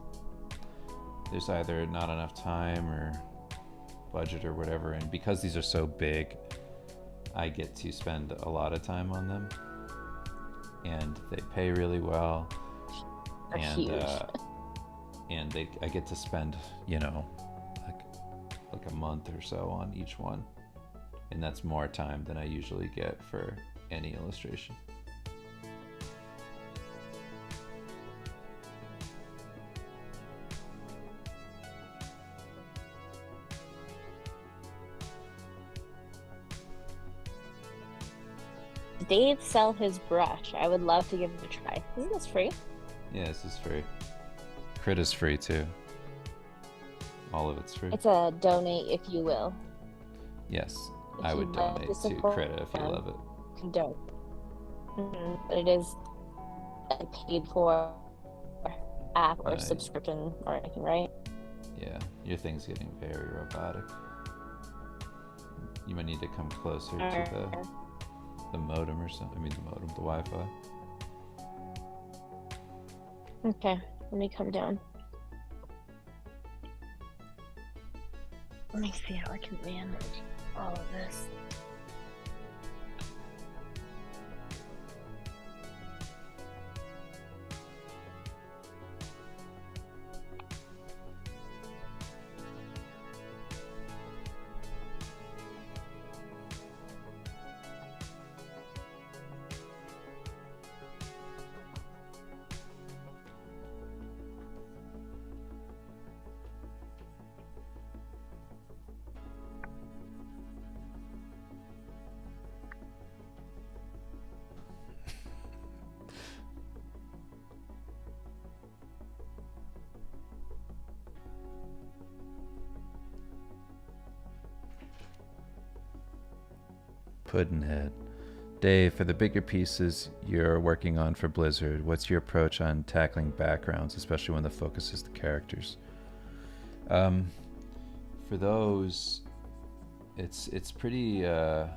[SPEAKER 1] there's either not enough time or budget or whatever, and because these are so big, I get to spend a lot of time on them and they pay really well.
[SPEAKER 2] They're
[SPEAKER 1] and
[SPEAKER 2] huge.
[SPEAKER 1] And I get to spend like a month or so on each one, and that's more time than I usually get for any illustration.
[SPEAKER 2] Dave sell his brush. I would love to give it a try. Isn't this free?
[SPEAKER 1] Yeah, this is free. Crit is free too. All of it's free.
[SPEAKER 2] It's a donate if you will.
[SPEAKER 1] Yes,
[SPEAKER 2] If
[SPEAKER 1] I
[SPEAKER 2] you
[SPEAKER 1] would
[SPEAKER 2] love
[SPEAKER 1] donate
[SPEAKER 2] to
[SPEAKER 1] to
[SPEAKER 2] support
[SPEAKER 1] Crit if you
[SPEAKER 2] them,
[SPEAKER 1] love it.
[SPEAKER 2] you can donate. But it is a paid for app or
[SPEAKER 1] Right.
[SPEAKER 2] subscription or anything, right?
[SPEAKER 1] Yeah, your thing's getting very robotic. You might need to come closer to the modem or something. I mean the modem, the Wi-Fi.
[SPEAKER 2] Okay, let me come down. Let me see how I can manage all of this.
[SPEAKER 1] Puddinhead. Dave, for the bigger pieces you're working on for Blizzard, what's your approach on tackling backgrounds, especially when the focus is the characters? For those, it's pretty. I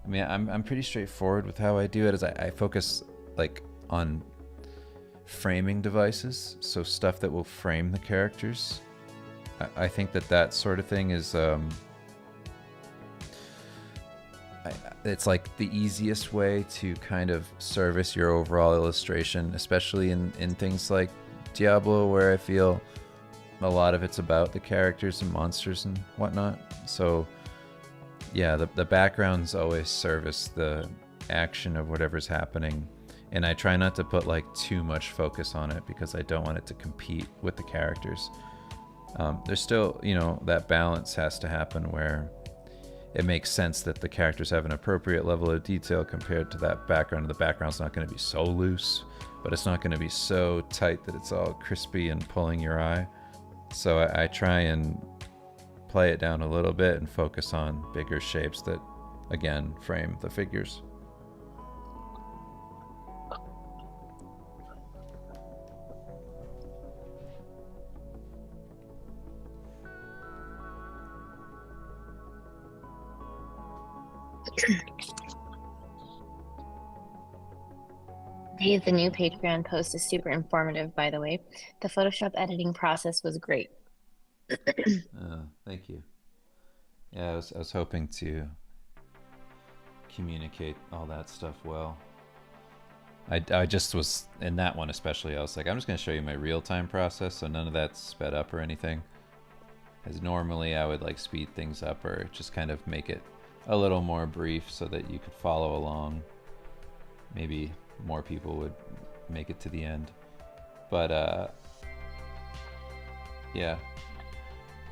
[SPEAKER 1] mean, I'm pretty straightforward with how I do it. Is I focus like on framing devices, so stuff that will frame the characters. I think that sort of thing is. It's like the easiest way to kind of service your overall illustration, especially in things like Diablo, where I feel a lot of it's about the characters and monsters and whatnot. So yeah, the backgrounds always service the action of whatever's happening, and I try not to put like too much focus on it because I don't want it to compete with the characters. There's still, that balance has to happen where it makes sense that the characters have an appropriate level of detail compared to that background. The background's not going to be so loose, but it's not going to be so tight that it's all crispy and pulling your eye. So I try and play it down a little bit and focus on bigger shapes that, again, frame the figures.
[SPEAKER 2] Dave, the new Patreon post is super informative, by the way. The Photoshop editing process was great.
[SPEAKER 1] Thank you. Yeah, I was hoping to communicate all that stuff well. I just was, in that one especially, I was like, I'm just going to show you my real-time process, so none of that's sped up or anything. Because normally I would like speed things up or just kind of make it a little more brief so that you could follow along. Maybe more people would make it to the end. But yeah,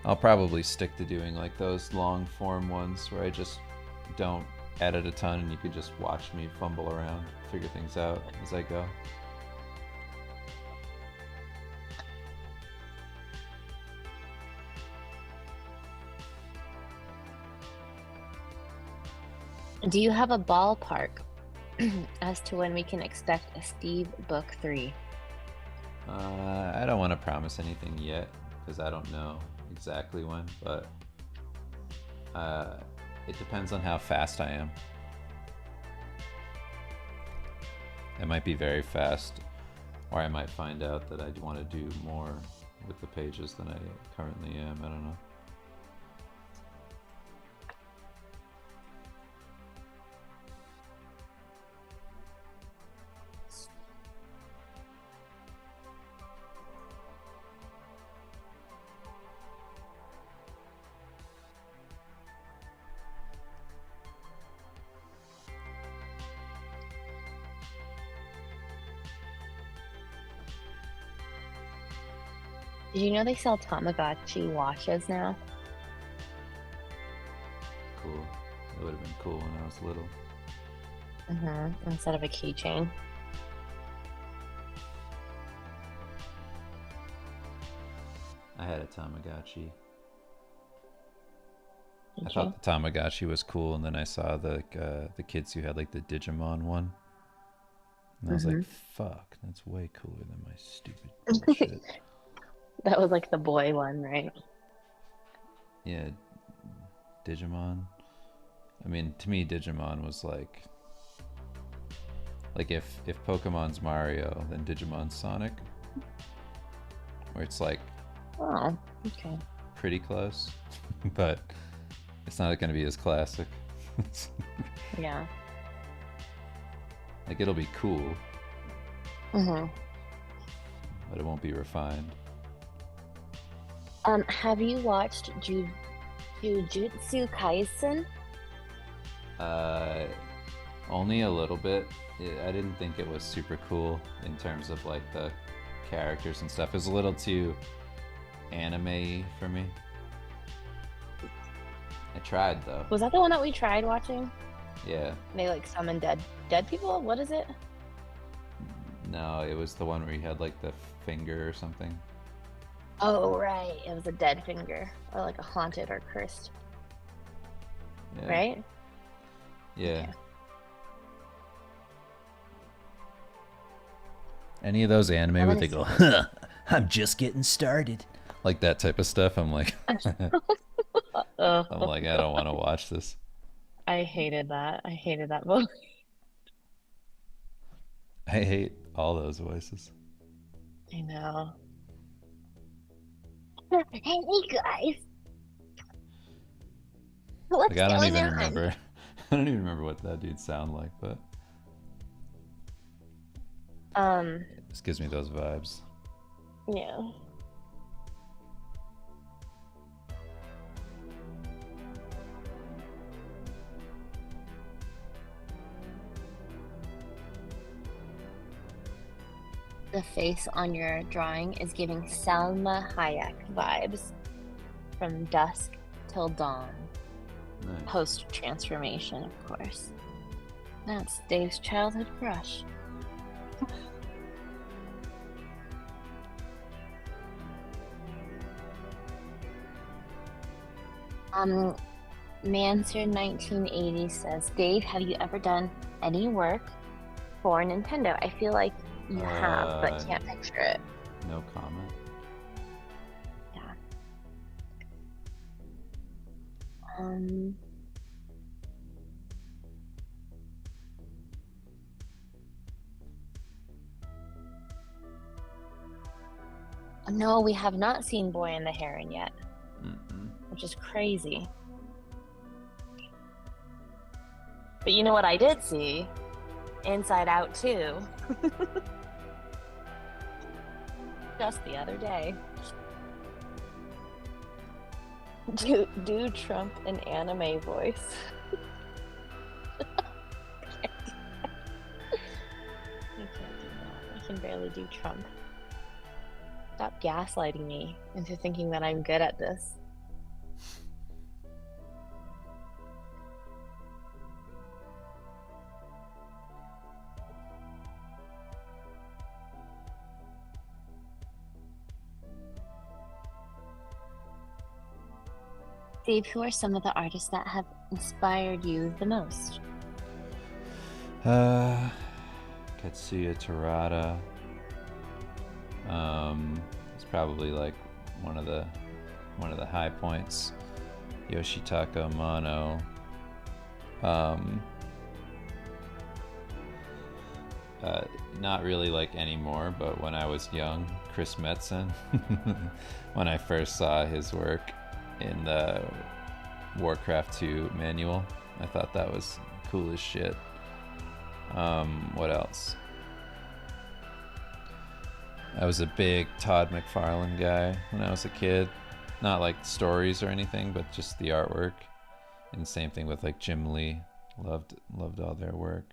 [SPEAKER 1] I'll probably stick to doing like those long form ones where I just don't edit a ton and you could just watch me fumble around, figure things out as I go.
[SPEAKER 2] Do you have a ballpark as to when we can expect a Steve book 3?
[SPEAKER 1] I don't want to promise anything yet because I don't know exactly when, but it depends on how fast I am. I might be very fast, or I might find out that I'd want to do more with the pages than I currently am. I don't know.
[SPEAKER 2] Did you know they sell Tamagotchi watches now?
[SPEAKER 1] Cool. It would have been cool when I was little.
[SPEAKER 2] Instead of a keychain.
[SPEAKER 1] I had a Tamagotchi.
[SPEAKER 2] Did
[SPEAKER 1] I thought the Tamagotchi was cool, and then I saw the kids who had like the Digimon one, and I was like, "Fuck, that's way cooler than my stupid bullshit."
[SPEAKER 2] That was like the boy one, right?
[SPEAKER 1] Yeah, Digimon. I mean, to me, Digimon was like if Pokemon's Mario, then Digimon's Sonic, where it's like,
[SPEAKER 2] oh, okay,
[SPEAKER 1] pretty close, but it's not going to be as classic.
[SPEAKER 2] Yeah.
[SPEAKER 1] Like, it'll be cool,
[SPEAKER 2] but
[SPEAKER 1] it won't be refined.
[SPEAKER 2] Have you watched Jujutsu Kaisen?
[SPEAKER 1] Only a little bit. I didn't think it was super cool in terms of like the characters and stuff. It was a little too anime-y for me. I tried though.
[SPEAKER 2] Was that the one that we tried watching?
[SPEAKER 1] Yeah.
[SPEAKER 2] They like summon dead people? What is it?
[SPEAKER 1] No, it was the one where you had like the finger or something.
[SPEAKER 2] Oh, right. It was a dead finger, or like a haunted or cursed.
[SPEAKER 1] Yeah.
[SPEAKER 2] Right?
[SPEAKER 1] Yeah.
[SPEAKER 2] Okay.
[SPEAKER 1] Any of those anime where they go, huh, I'm just getting started. Like that type of stuff, I'm like, I'm like, I don't want to watch this.
[SPEAKER 2] I hated that. I hated that movie.
[SPEAKER 1] I hate all those voices.
[SPEAKER 2] I know. Hey, guys. What's
[SPEAKER 1] Like, I don't even
[SPEAKER 2] on?
[SPEAKER 1] remember. I don't even remember what that dude sound like, but it just gives me those vibes.
[SPEAKER 2] Yeah. The face on your drawing is giving Salma Hayek vibes from dusk till dawn.
[SPEAKER 1] Nice.
[SPEAKER 2] Post-transformation, of course. That's Dave's childhood crush. Um, Manser 1980 says, Dave, have you ever done any work for Nintendo? I feel like you have, but
[SPEAKER 1] Uh,
[SPEAKER 2] can't picture it.
[SPEAKER 1] no comment.
[SPEAKER 2] Yeah. Um, no, we have not seen Boy and the Heron yet,
[SPEAKER 1] Mm-mm.
[SPEAKER 2] which is crazy. But you know what I did see? Inside Out 2, just the other day. Do Trump an anime voice. I can't do that. I can barely do Trump. Stop gaslighting me into thinking that I'm good at this. Dave, who are some of the artists that have inspired you the most?
[SPEAKER 1] Katsuya Terada. It's probably like one of the high points. Yoshitaka Amano. Not really like anymore, but when I was young, Chris Metzen. When I first saw his work in the Warcraft 2 manual, I thought that was cool as shit. What else? I was a big Todd McFarlane guy when I was a kid. Not like stories or anything, but just the artwork. And same thing with like Jim Lee. Loved all their work.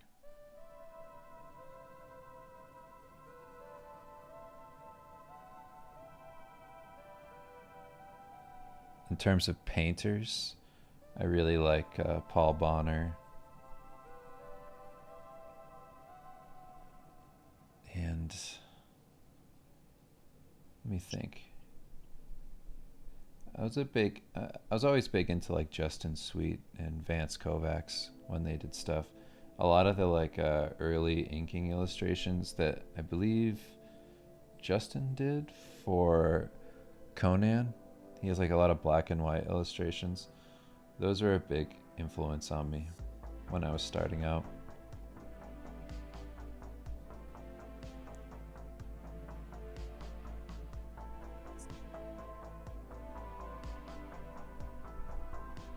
[SPEAKER 1] In terms of painters, I really like Paul Bonner. And let me think. I was always big into like Justin Sweet and Vance Kovacs when they did stuff. A lot of the like early inking illustrations that I believe Justin did for Conan. He has like a lot of black and white illustrations. Those were a big influence on me when I was starting out.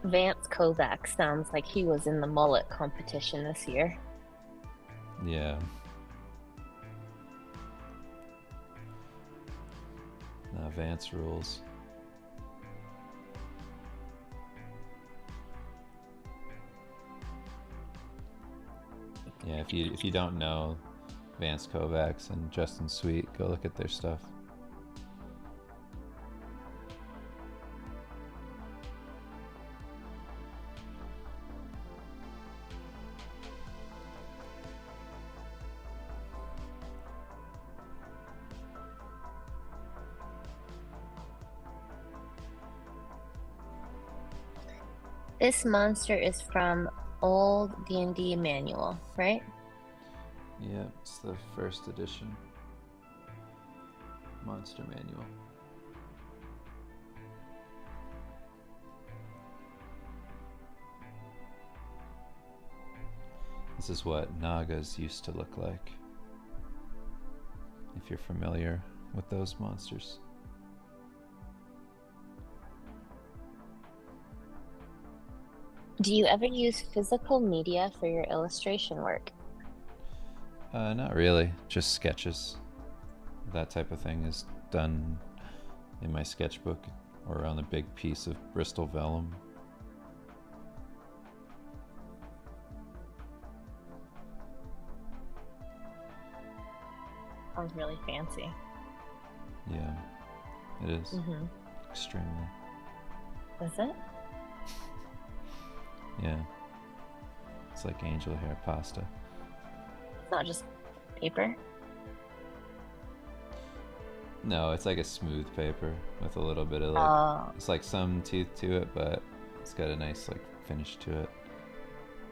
[SPEAKER 2] Vance Kovacs sounds like he was in the mullet competition this year.
[SPEAKER 1] Yeah. No, Vance rules. Yeah, if you don't know Vance Kovacs and Justin Sweet, go look at their stuff.
[SPEAKER 2] This monster is from old D&D manual, right?
[SPEAKER 1] Yeah, it's the first edition monster manual. This is what Nagas used to look like, if you're familiar with those monsters.
[SPEAKER 2] Do you ever use physical media for your illustration work?
[SPEAKER 1] Not really, just sketches. That type of thing is done in my sketchbook or on a big piece of Bristol vellum.
[SPEAKER 2] Sounds really fancy.
[SPEAKER 1] Yeah, it is.
[SPEAKER 2] Mm-hmm.
[SPEAKER 1] Extremely.
[SPEAKER 2] Is it?
[SPEAKER 1] Yeah. It's like angel hair pasta.
[SPEAKER 2] It's not just paper?
[SPEAKER 1] No, it's like a smooth paper with a little bit of like, it's like some teeth to it, but It's got a nice like finish to it.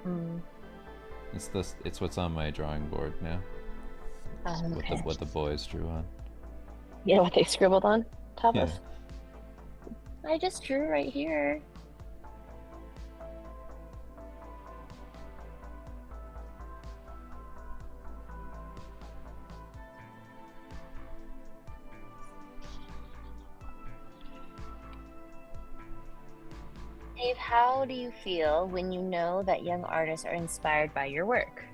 [SPEAKER 2] Mm.
[SPEAKER 1] It's what's on my drawing board now.
[SPEAKER 2] Okay.
[SPEAKER 1] What the boys drew on.
[SPEAKER 2] You know what they scribbled on top
[SPEAKER 1] Yeah.
[SPEAKER 2] of? I just drew right here. Dave, how do you feel when you know that young artists are inspired by your work?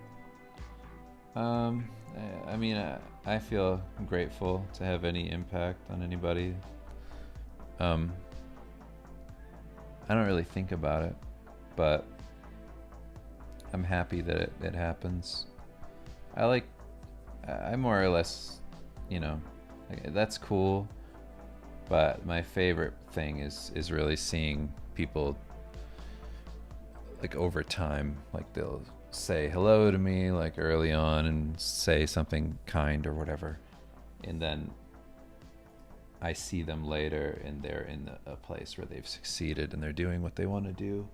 [SPEAKER 1] Um, I mean, I feel grateful to have any impact on anybody. Um, I don't really think about it, but I'm happy that it happens. I more or less, you know, like, that's cool. But my favorite thing is really seeing people like over time, like they'll say hello to me like early on and say something kind or whatever, and then I see them later and they're in a place where they've succeeded and they're doing what they want to do.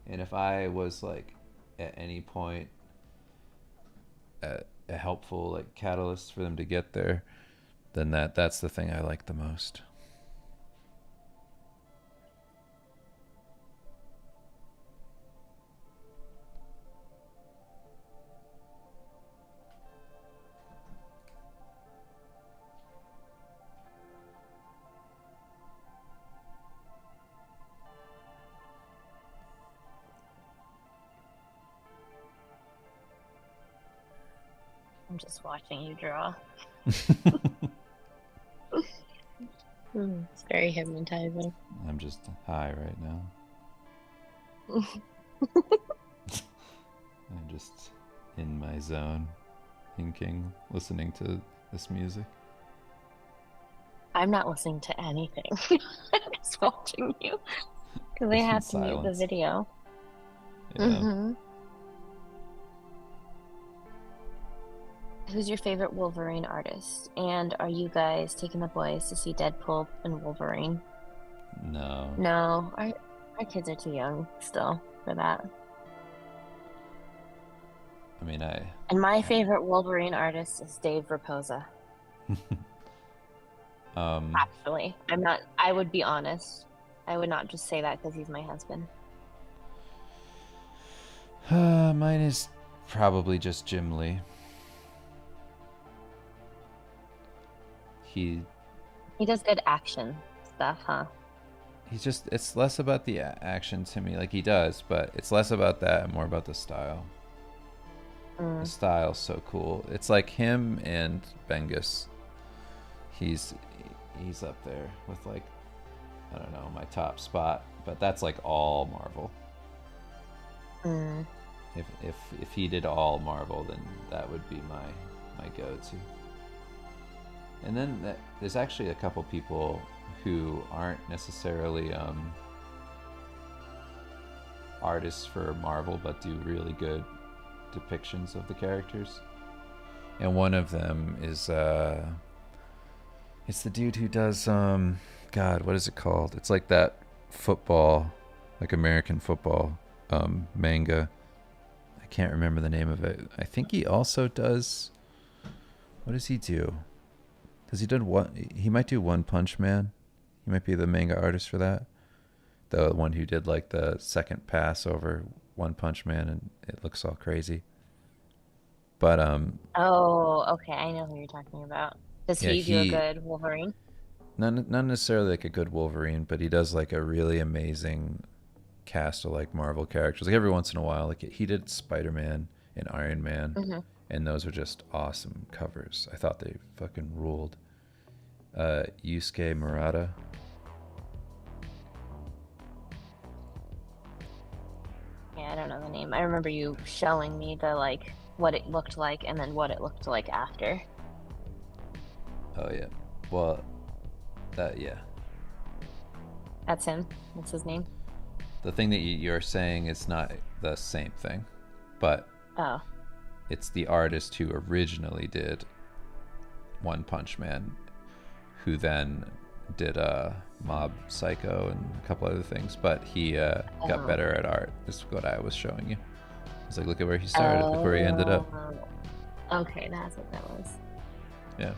[SPEAKER 1] And if I was like at any point a helpful like catalyst for them to get there, then that's the thing I like the most.
[SPEAKER 2] I'm just watching you draw. It's very hypnotizing.
[SPEAKER 1] I'm just high right now. I'm just in my zone, thinking, listening to this music.
[SPEAKER 2] I'm not listening to anything. I'm just watching you because I have to mute the
[SPEAKER 1] Silence.
[SPEAKER 2] video.
[SPEAKER 1] Yeah.
[SPEAKER 2] Who's your favorite Wolverine artist? And are you guys taking the boys to see Deadpool and Wolverine?
[SPEAKER 1] No.
[SPEAKER 2] No, our kids are too young still for that.
[SPEAKER 1] I mean,
[SPEAKER 2] And my favorite Wolverine artist is Dave Raposa. Actually, I'm not. I would be honest. I would not just say that because he's my husband.
[SPEAKER 1] Mine is probably just Jim Lee. He
[SPEAKER 2] does good action stuff, huh?
[SPEAKER 1] it's less about the action to me, like he does, but it's less about that and more about the style. The style's so cool. It's like him and Bengus. He's up there with like, I don't know, my top spot, but that's like all Marvel. If he did all Marvel, then that would be my go-to. And then there's actually a couple people who aren't necessarily artists for Marvel, but do really good depictions of the characters. And one of them is it's the dude who does God, what is it called? It's like that football, like American football manga. I can't remember the name of it. I think he also does. What does he do? Does he do one? He might do One Punch Man. He might be the manga artist for that. The one who did like the second pass over One Punch Man, and it looks all crazy. But
[SPEAKER 2] Oh, okay. I know who you're talking about. Does
[SPEAKER 1] yeah,
[SPEAKER 2] he do a
[SPEAKER 1] he
[SPEAKER 2] good Wolverine?
[SPEAKER 1] not necessarily like a good Wolverine, but he does like a really amazing cast of like Marvel characters. Like every once in a while, like he did Spider-Man and Iron Man, and those are just awesome covers. I thought they fucking ruled. Yusuke Murata.
[SPEAKER 2] Yeah, I don't know the name. I remember you showing me the like what it looked like and then what it looked like after.
[SPEAKER 1] Oh yeah. Well, yeah.
[SPEAKER 2] That's him. What's his name?
[SPEAKER 1] The thing that you're saying is not the same thing, but it's the artist who originally did One Punch Man, who then did Mob Psycho and a couple other things, but he got
[SPEAKER 2] Oh.
[SPEAKER 1] better at art. This is what I was showing you. It's like, look at where he started, look where he ended up.
[SPEAKER 2] Okay, that's what that was.
[SPEAKER 1] Yeah.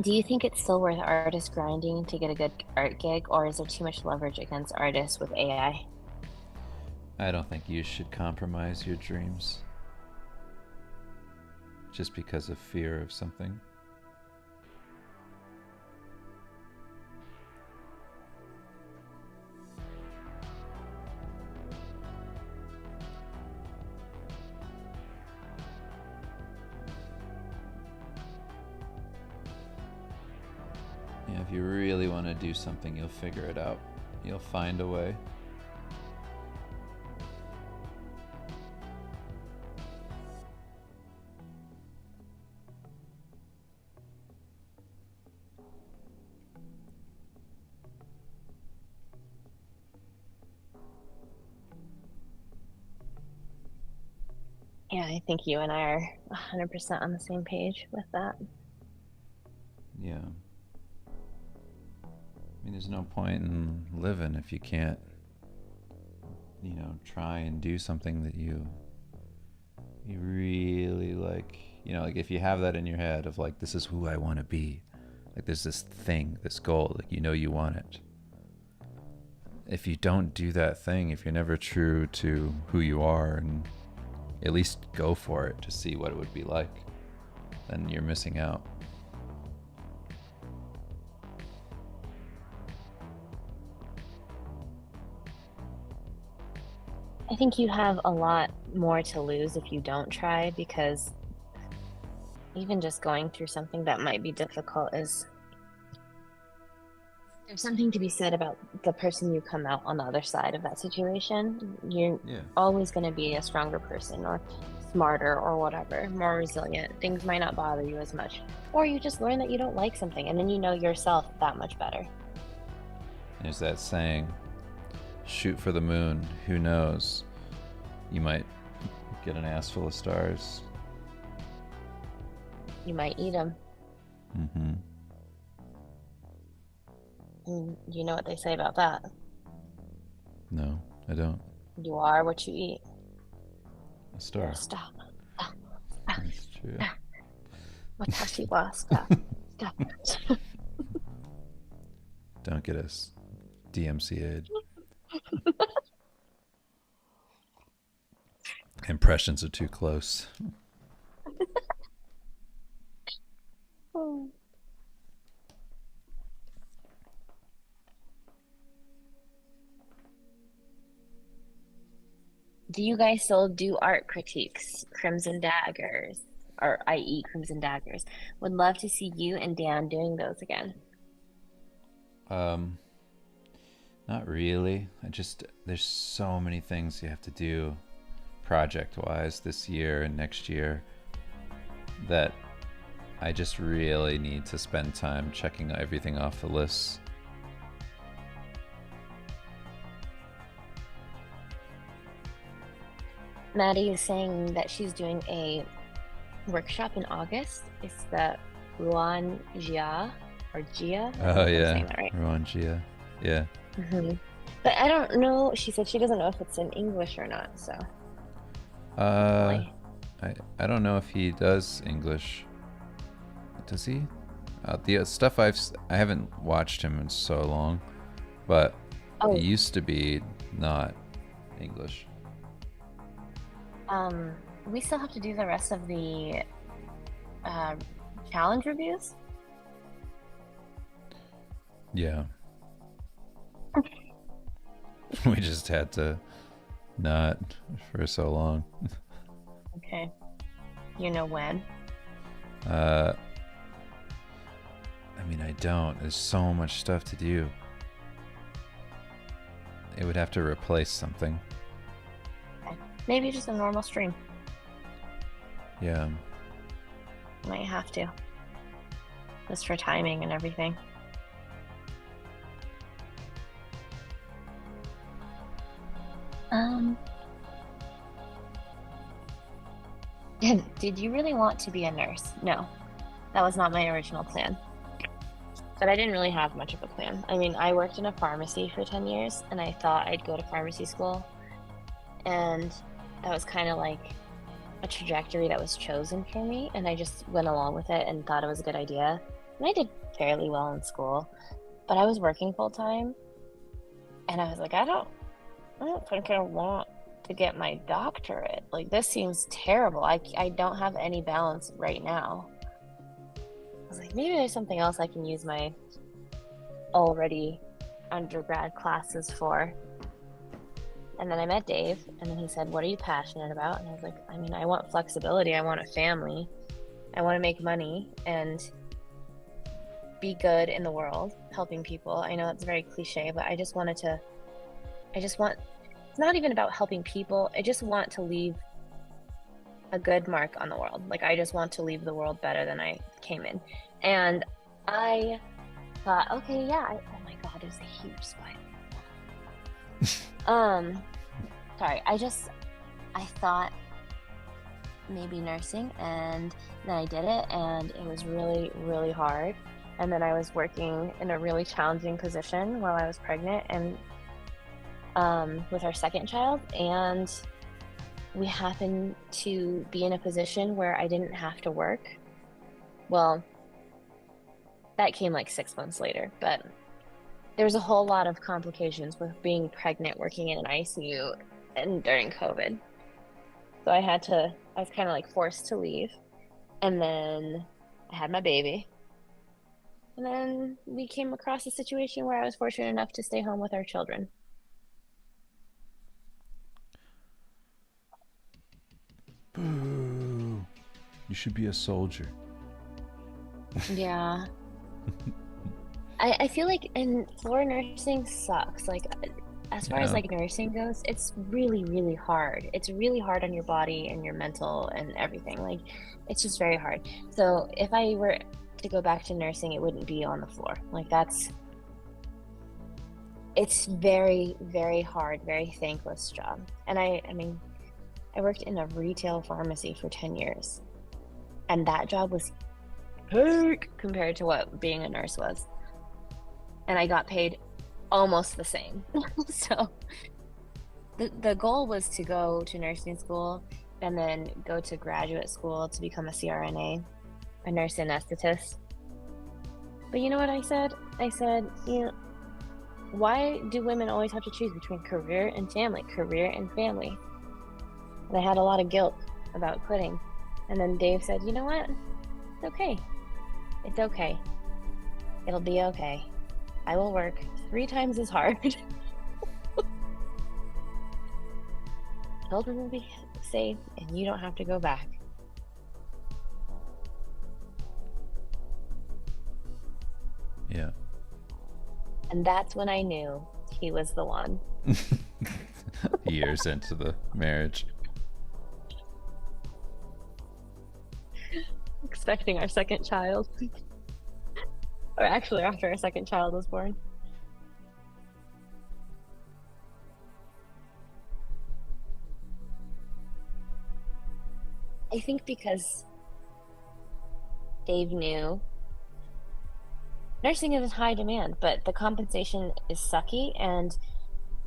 [SPEAKER 2] Do you think it's still worth artists grinding to get a good art gig, or is there too much leverage against artists with AI?
[SPEAKER 1] I don't think you should compromise your dreams just because of fear of something. Yeah, if you really want to do something, you'll figure it out. You'll find a way.
[SPEAKER 2] Yeah, I think you and I are 100% on the same page with that.
[SPEAKER 1] Yeah. I mean, there's no point in living if you can't, try and do something that you really like. Like if you have that in your head of like, this is who I want to be. Like there's this thing, this goal, like you want it. If you don't do that thing, if you're never true to who you are and at least go for it to see what it would be like, then you're missing out.
[SPEAKER 2] I think you have a lot more to lose if you don't try, because even just going through something that might be difficult is, there's something to be said about the person you come out on the other side of that situation. You're always going to be a stronger person, or smarter, or whatever, more resilient. Things might not bother you as much, or you just learn that you don't like something, and then you know yourself that much better.
[SPEAKER 1] There's that saying, shoot for the moon, who knows? You might get an ass full of stars.
[SPEAKER 2] You might eat them.
[SPEAKER 1] Mm-hmm.
[SPEAKER 2] And you know what they say about that?
[SPEAKER 1] No, I don't.
[SPEAKER 2] You are what you eat.
[SPEAKER 1] A star.
[SPEAKER 2] Stop.
[SPEAKER 1] That's true.
[SPEAKER 2] Watashi wa stop. Stop.
[SPEAKER 1] Don't get us DMCA'd. Impressions are too close.
[SPEAKER 2] Do you guys still do art critiques? Crimson Daggers, or i.e. Crimson Daggers. Would love to see you and Dan doing those again.
[SPEAKER 1] Not really. There's so many things you have to do project-wise this year and next year that I just really need to spend time checking everything off the list.
[SPEAKER 2] Maddie is saying that she's doing a workshop in August. It's the Ruan Jia, or Jia.
[SPEAKER 1] Oh yeah,
[SPEAKER 2] saying that right.
[SPEAKER 1] Ruan Jia. Yeah.
[SPEAKER 2] Mm-hmm. But I don't know. She said she doesn't know if it's in English or not. So.
[SPEAKER 1] I don't know if he does English. Does he? The stuff I haven't watched him in so long, but it used to be not English.
[SPEAKER 2] We still have to do the rest of the challenge reviews.
[SPEAKER 1] Yeah. We just had to not for so long.
[SPEAKER 2] Okay. You know when?
[SPEAKER 1] I mean, I don't. There's so much stuff to do. It would have to replace something.
[SPEAKER 2] Okay. Maybe just a normal stream.
[SPEAKER 1] Yeah.
[SPEAKER 2] Might have to. Just for timing and everything. Um, did you really want to be a nurse? No, that was not my original plan. But I didn't really have much of a plan. I mean, I worked in a pharmacy for 10 years and I thought I'd go to pharmacy school. And that was kind of like a trajectory that was chosen for me. And I just went along with it and thought it was a good idea. And I did fairly well in school, but I was working full time. And I was like, I don't think I want to get my doctorate. Like, this seems terrible. I don't have any balance right now. I was like, maybe there's something else I can use my already undergrad classes for. And then I met Dave, and then he said, what are you passionate about? And I was like, I mean, I want flexibility. I want a family. I want to make money and be good in the world, helping people. I know it's very cliche, but I just want, it's not even about helping people. I just want to leave a good mark on the world. Like, I just want to leave the world better than I came in. And I thought, okay, yeah, oh my God, there's a huge spider. Sorry, I thought maybe nursing, and then I did it, and it was really, really hard. And then I was working in a really challenging position while I was pregnant and with our second child, and we happened to be in a position where I didn't have to work. Well, that came like 6 months later, but there was a whole lot of complications with being pregnant, working in an ICU, and during COVID. So I was kind of like forced to leave. And then I had my baby. And then we came across a situation where I was fortunate enough to stay home with our children.
[SPEAKER 1] Boo. You should be a soldier.
[SPEAKER 2] Yeah. I feel like floor nursing sucks. Like, as far as like nursing goes, it's really, really hard. It's really hard on your body and your mental and everything. Like, it's just very hard. So if I were to go back to nursing, it wouldn't be on the floor. Like, it's very, very hard, very thankless job. And I mean, I worked in a retail pharmacy for 10 years. And that job was heck compared to what being a nurse was. And I got paid almost the same. So the goal was to go to nursing school and then go to graduate school to become a CRNA, a nurse anesthetist. But you know what I said? I said, why do women always have to choose between career and family? Career and family. And I had a lot of guilt about quitting. And then Dave said, you know what? It's okay. It's okay. It'll be okay. I will work 3 times as hard. Children will be safe, and you don't have to go back.
[SPEAKER 1] Yeah.
[SPEAKER 2] And that's when I knew he was the one.
[SPEAKER 1] Years into the marriage.
[SPEAKER 2] Expecting our second child. Or actually, after our second child was born. I think because Dave knew nursing is in high demand, but the compensation is sucky. And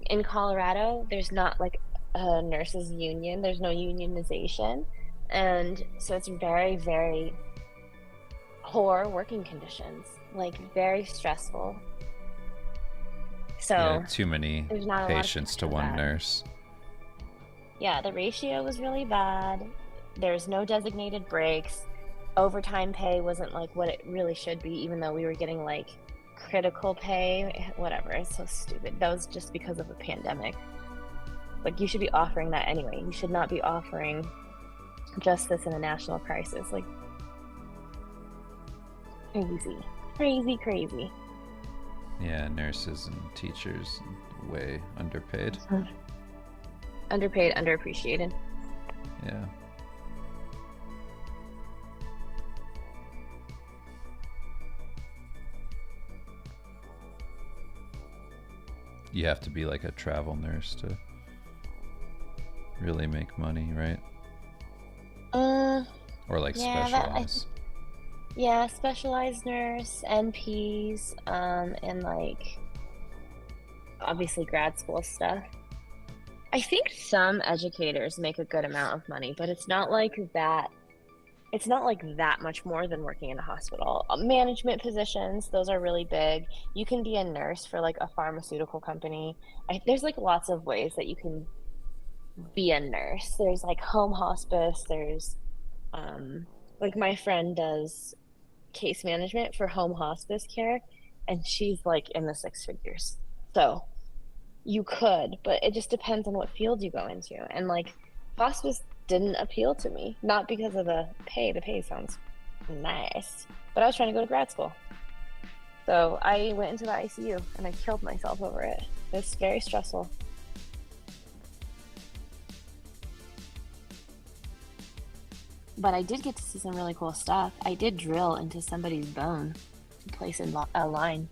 [SPEAKER 2] in Colorado, there's not like a nurses union. There's no unionization. And so it's very, very poor working conditions, like very stressful. So
[SPEAKER 1] yeah, too many patients to one nurse.
[SPEAKER 2] Yeah, the ratio was really bad. There's no designated breaks. Overtime pay wasn't like what it really should be, even though we were getting like critical pay, whatever. It's so stupid. That was just because of the pandemic. Like, you should be offering that anyway. You should not be offering justice in a national crisis. Like, crazy.
[SPEAKER 1] Yeah, nurses and teachers way underpaid.
[SPEAKER 2] Underpaid, underappreciated.
[SPEAKER 1] Yeah. you have to be like a travel nurse to really make money, right?
[SPEAKER 2] Uh,
[SPEAKER 1] Or like
[SPEAKER 2] yeah,
[SPEAKER 1] specialize.
[SPEAKER 2] yeah, specialized nurse, NPs, and like obviously grad school stuff. I think some educators make a good amount of money, but it's not like that. It's not like that much more than working in a hospital. Management positions, those are really big. You can be a nurse for like a pharmaceutical company. There's like lots of ways that you can be a nurse. There's like home hospice. There's um, like my friend does case management for home hospice care, and she's like in the six figures. So you could, but it just depends on what field you go into. And like hospice didn't appeal to me, not because of the pay. The pay sounds nice, but I was trying to go to grad school. So I went into the ICU and I killed myself over it. It's very stressful. But I did get to see some really cool stuff. I did drill into somebody's bone to place a line.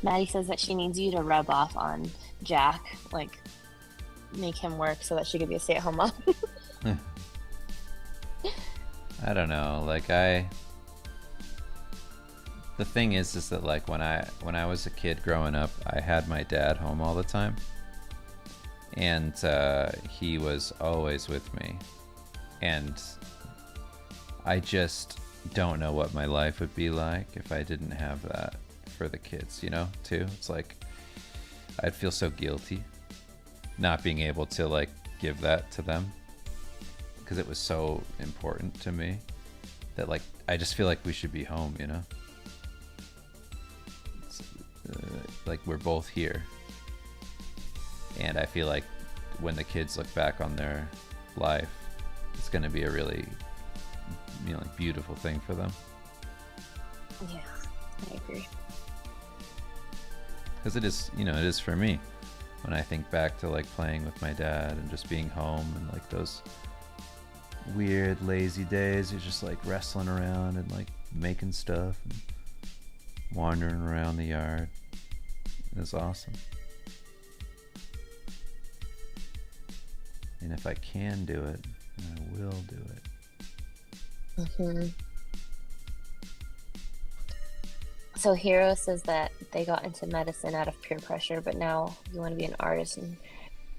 [SPEAKER 2] Maddie says that she needs you to rub off on Jack, like make him work so that she could be a stay-at-home mom.
[SPEAKER 1] I don't know. Like the thing is that like when I was a kid growing up, I had my dad home all the time, and he was always with me, and I just don't know what my life would be like if I didn't have that for the kids, you know, too. It's like I'd feel so guilty not being able to like give that to them because it was so important to me that like I just feel like we should be home, you know. It's, like we're both here, and I feel like when the kids look back on their life, it's going to be a really, you know, like beautiful thing for them.
[SPEAKER 2] Yeah, I agree.
[SPEAKER 1] Because it is, you know, it is for me. When I think back to like playing with my dad and just being home and like those weird lazy days, you're just like wrestling around and like making stuff and wandering around the yard. It was awesome. And if I can do it, then I will do it.
[SPEAKER 2] Mm-hmm. So Hero says that they got into medicine out of peer pressure, but now you want to be an artist, and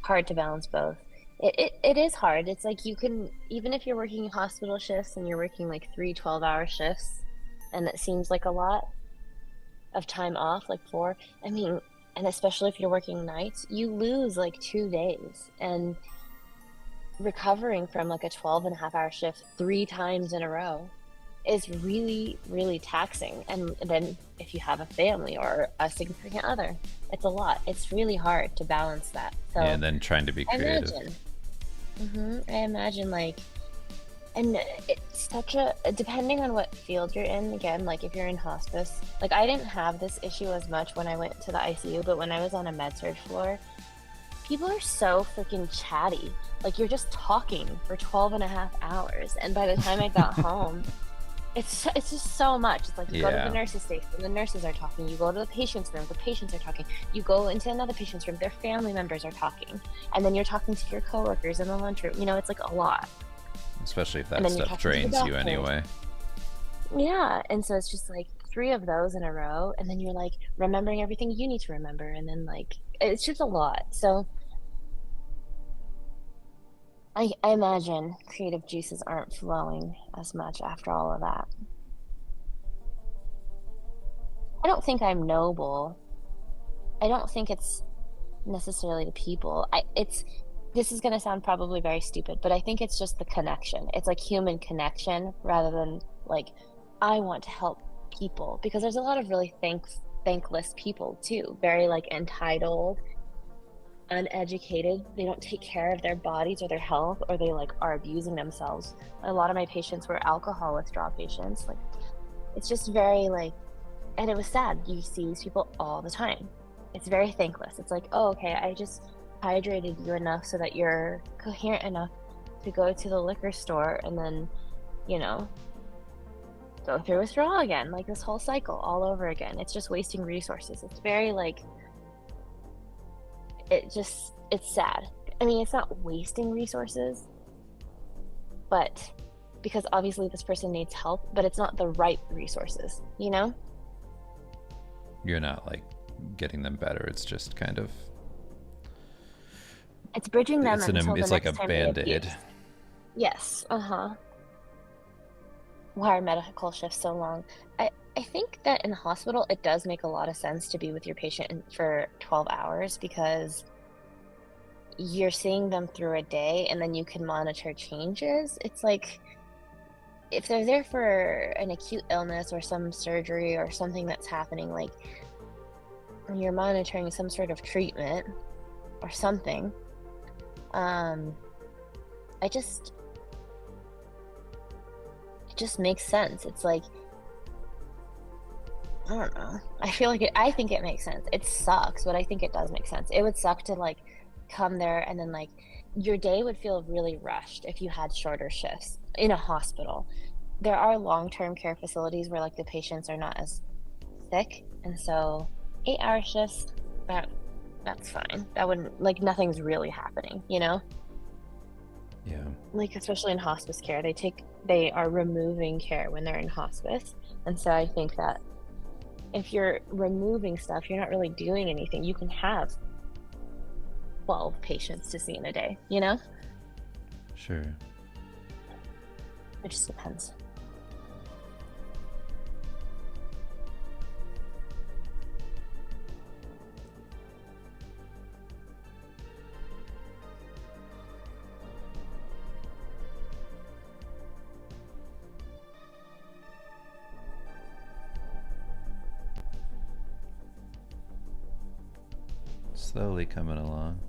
[SPEAKER 2] hard to balance both. It is hard. It's like you can, even if you're working hospital shifts and you're working like 3 12-hour shifts, and it seems like a lot of time off, like 4, I mean, and especially if you're working nights, you lose like 2 days. And recovering from like a 12.5-hour shift 3 times in a row is really, really taxing. And then if you have a family or a significant other, it's a lot. It's really hard to balance that. So
[SPEAKER 1] yeah, and then trying to be creative.
[SPEAKER 2] I imagine like, and it's such a, depending on what field you're in, again, like if you're in hospice, like I didn't have this issue as much when I went to the ICU, but when I was on a med surg floor, people are so freaking chatty. Like you're just talking for 12.5 hours. And by the time I got home, it's just so much. It's like you go to the nurses' station, the nurses are talking. You go to the patient's room, the patients are talking. You go into another patient's room, their family members are talking. And then you're talking to your coworkers in the lunchroom. You know, it's like a lot.
[SPEAKER 1] Especially if that stuff drains you anyway.
[SPEAKER 2] Yeah, and so it's just like 3 of those in a row, and then you're like remembering everything you need to remember, and then like it's just a lot. So I imagine creative juices aren't flowing as much after all of that. I don't think I'm noble. I don't think it's necessarily the people. This is going to sound probably very stupid, but I think it's just the connection. It's like human connection rather than like I want to help people, because there's a lot of really thankless people too, very like entitled, uneducated. They don't take care of their bodies or their health, or they like are abusing themselves. A lot of my patients were alcohol withdrawal patients. Like it's just very like, and it was sad. You see these people all the time. It's very thankless. It's like, oh, okay, I just hydrated you enough so that you're coherent enough to go to the liquor store and then, you know, go through withdrawal again, like this whole cycle all over again. It's just wasting resources. It's very like, it's sad. I mean, it's not wasting resources, but because obviously this person needs help, but it's not the right resources, you know?
[SPEAKER 1] You're not like getting them better. It's just kind of,
[SPEAKER 2] It's bridging them until the
[SPEAKER 1] it's like a
[SPEAKER 2] next time they
[SPEAKER 1] band-aid.
[SPEAKER 2] abuse. Yes, why are medical shifts so long? I think that in the hospital, it does make a lot of sense to be with your patient for 12 hours because you're seeing them through a day and then you can monitor changes. It's like if they're there for an acute illness or some surgery or something that's happening, like you're monitoring some sort of treatment or something. It just makes sense. It's like, I don't know. I think it makes sense. It sucks, but I think it does make sense. It would suck to like come there and then like your day would feel really rushed if you had shorter shifts in a hospital. There are long-term care facilities where like the patients are not as sick, and so 8-hour shifts, that's fine. That wouldn't like nothing's really happening, you know?
[SPEAKER 1] Yeah.
[SPEAKER 2] Like especially in hospice care, they are removing care when they're in hospice. And so I think that if you're removing stuff, you're not really doing anything. You can have 12 patients to see in a day, you know?
[SPEAKER 1] Sure.
[SPEAKER 2] It just depends.
[SPEAKER 1] Slowly coming along.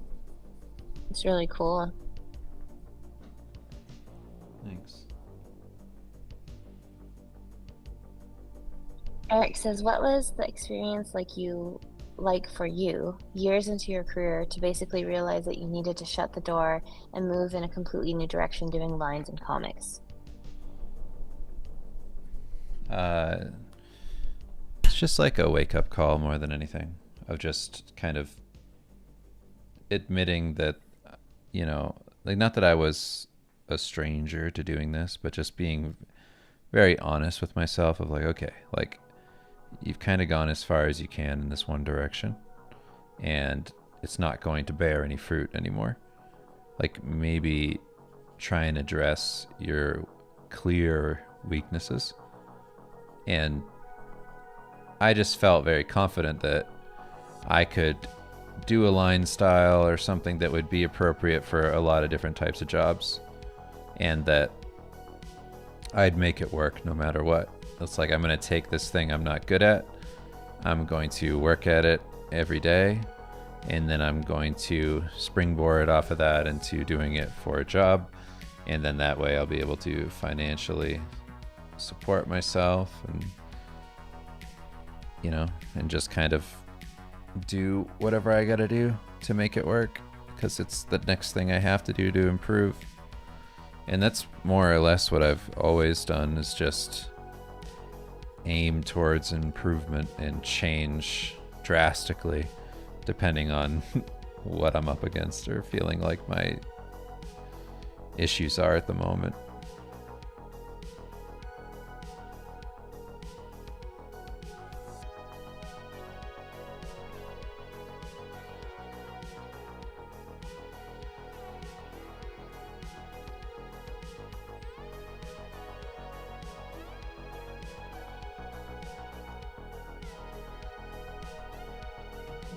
[SPEAKER 2] It's really cool.
[SPEAKER 1] Thanks.
[SPEAKER 2] Eric says, what was the experience like for you years into your career to basically realize that you needed to shut the door and move in a completely new direction doing lines and comics?
[SPEAKER 1] It's just like a wake-up call more than anything, of just kind of admitting that, you know, like not that I was a stranger to doing this, but just being very honest with myself of like, okay, like you've kind of gone as far as you can in this one direction and it's not going to bear any fruit anymore. Like maybe try and address your clear weaknesses. And I just felt very confident that I could do a line style or something that would be appropriate for a lot of different types of jobs, and that I'd make it work no matter what. It's like I'm going to take this thing I'm not good at, I'm going to work at it every day, and then I'm going to springboard off of that into doing it for a job, and then that way I'll be able to financially support myself and, you know, and just kind of do whatever I gotta do to make it work, because it's the next thing I have to do to improve. And that's more or less what I've always done, is just aim towards improvement and change drastically depending on what I'm up against or feeling like my issues are at the moment.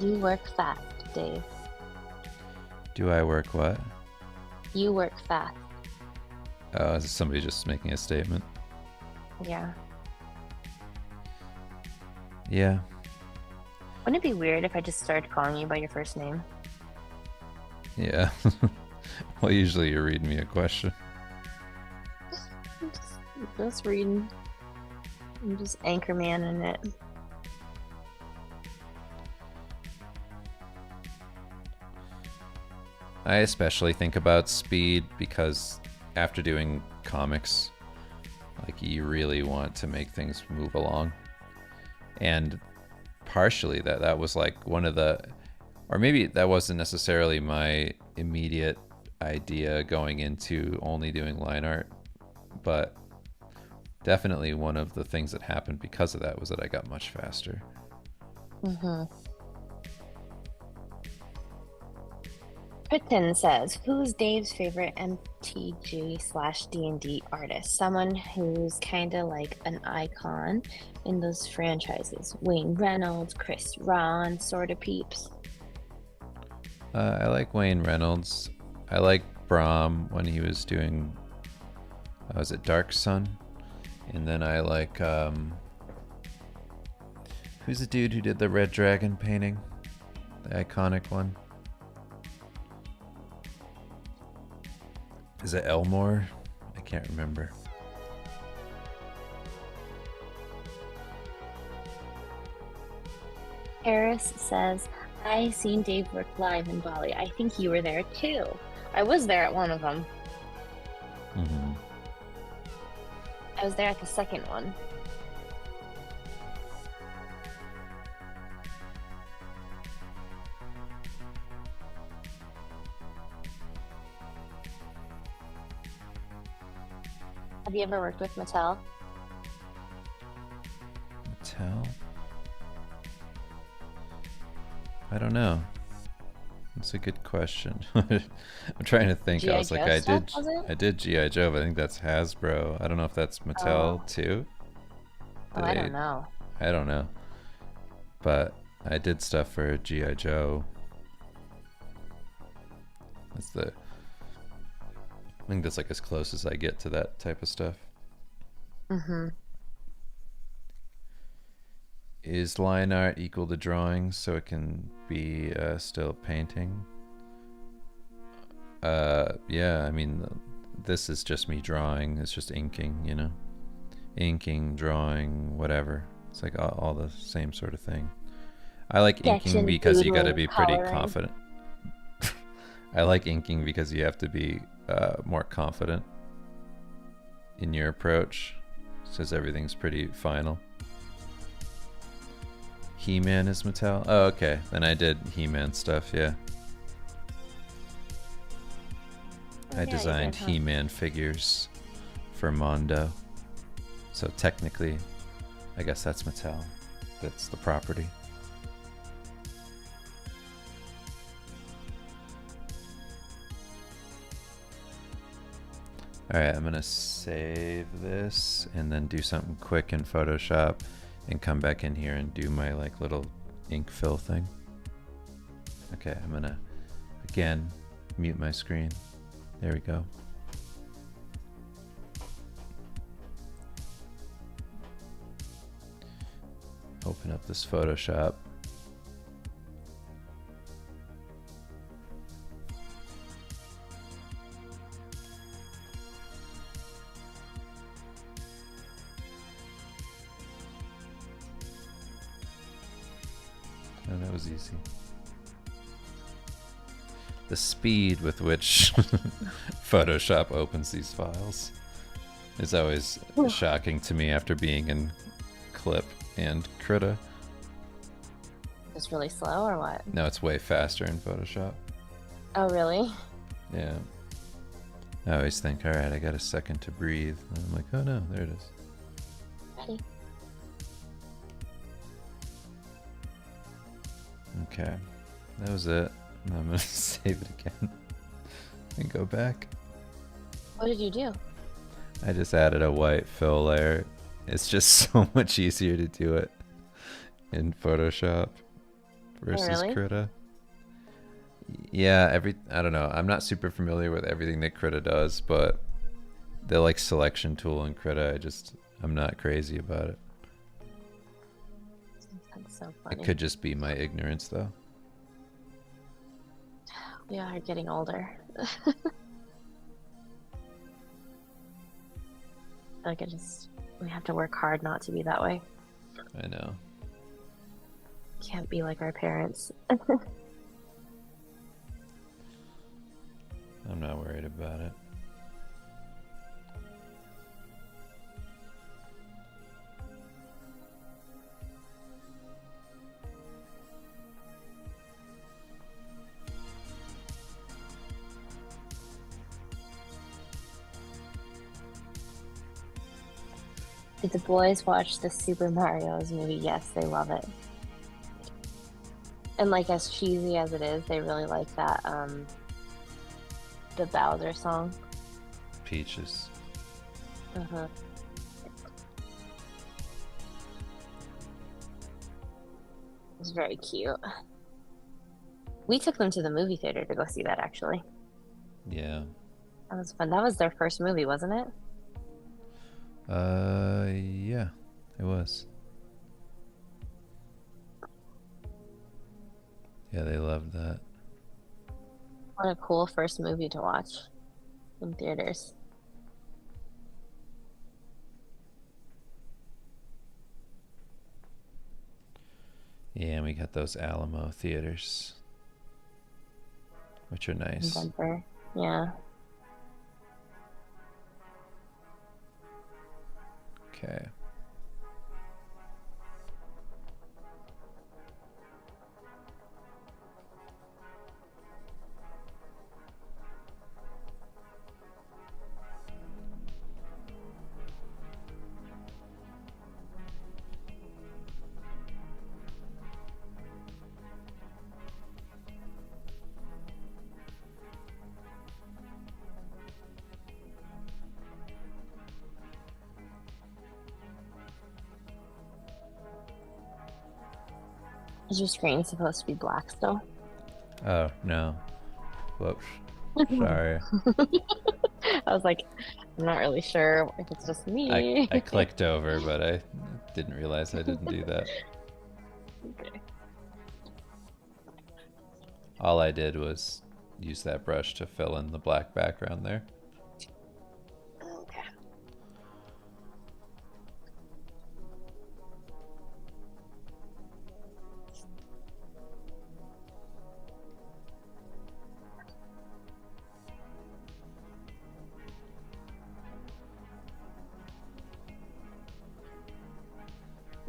[SPEAKER 2] You work fast, Dave.
[SPEAKER 1] Do I work what?
[SPEAKER 2] You work fast.
[SPEAKER 1] Oh, is somebody just making a statement?
[SPEAKER 2] Yeah.
[SPEAKER 1] Yeah.
[SPEAKER 2] Wouldn't it be weird if I just started calling you by your first name?
[SPEAKER 1] Yeah. Well, usually you're reading me a question.
[SPEAKER 2] Just reading. I'm just anchorman in it.
[SPEAKER 1] I especially think about speed because after doing comics, Like you really want to make things move along. And partially that was like one of the, or maybe that wasn't necessarily my immediate idea going into only doing line art, but definitely one of the things that happened because of that was that I got much faster.
[SPEAKER 2] Kritten says, who's Dave's favorite MTG/D&D artist? Someone who's kind of like an icon in those franchises. Wayne Reynolds, Chris Ron, sort of peeps.
[SPEAKER 1] I like Wayne Reynolds. I like Brahm when he was doing, was it Dark Sun? And then I like, who's the dude who did the Red Dragon painting? The iconic one. Is it Elmore? I can't remember.
[SPEAKER 2] Harris says, I seen Dave work live in Bali. I think you were there too. I was there at one of them. I was there at the second one. Have you ever worked with Mattel?
[SPEAKER 1] Mattel? I don't know. That's a good question. I'm trying to think. I was like, I did G.I. Joe, but I think that's Hasbro. I don't know if that's Mattel too.
[SPEAKER 2] I don't know.
[SPEAKER 1] I don't know. But I did stuff for G.I. Joe. I think that's like as close as I get to that type of stuff. Is line art equal to drawing so it can be still painting? Yeah, I mean, this is just me drawing. It's just inking, you know? Inking, drawing, whatever. It's like all the same sort of thing. I like inking because you gotta be pretty confident. I like inking because you have to be more confident in your approach, since everything's pretty final. He-Man is Mattel? Oh, okay. Then I did He-Man stuff, yeah. I designed He-Man figures for Mondo. So technically, I guess that's Mattel. That's the property. Alright, I'm gonna save this and then do something quick in Photoshop and come back in here and do my like little ink fill thing. Okay, I'm gonna again mute my screen. There we go. Open up this Photoshop. Oh, that was easy. The speed with which Photoshop opens these files is always shocking to me after being in Clip and Krita.
[SPEAKER 2] It's really slow or what?
[SPEAKER 1] No, it's way faster in Photoshop.
[SPEAKER 2] Oh, really?
[SPEAKER 1] Yeah. I always think, alright, I got a second to breathe. And I'm like, oh no, there it is.
[SPEAKER 2] Ready?
[SPEAKER 1] Okay, that was it. Now I'm gonna save it again and go back.
[SPEAKER 2] What did you do?
[SPEAKER 1] I just added a white fill layer. It's just so much easier to do it in Photoshop versus Krita. Yeah, I don't know. I'm not super familiar with everything that Krita does, but the like selection tool in Krita, I'm not crazy about it.
[SPEAKER 2] That's so funny.
[SPEAKER 1] It could just be my ignorance though.
[SPEAKER 2] We are getting older. Like we have to work hard not to be that way.
[SPEAKER 1] I know.
[SPEAKER 2] Can't be like our parents.
[SPEAKER 1] I'm not worried about it.
[SPEAKER 2] Did the boys watch the Super Mario's movie? Yes, they love it. And like as cheesy as it is, they really like that the Bowser song.
[SPEAKER 1] Peaches.
[SPEAKER 2] Uh-huh. It was very cute. We took them to the movie theater to go see that actually.
[SPEAKER 1] Yeah.
[SPEAKER 2] That was fun. That was their first movie, wasn't it?
[SPEAKER 1] Yeah, it was. Yeah, they loved that.
[SPEAKER 2] What a cool first movie to watch in theaters.
[SPEAKER 1] Yeah, and we got those Alamo theaters, which are nice.
[SPEAKER 2] In Denver. Yeah.
[SPEAKER 1] Okay.
[SPEAKER 2] Is your screen supposed to be black still?
[SPEAKER 1] Oh, no. Whoops. Sorry.
[SPEAKER 2] I was like, I'm not really sure if it's just me.
[SPEAKER 1] I clicked over, but I didn't realize I didn't do that.
[SPEAKER 2] Okay.
[SPEAKER 1] All I did was use that brush to fill in the black background there.
[SPEAKER 2] Okay.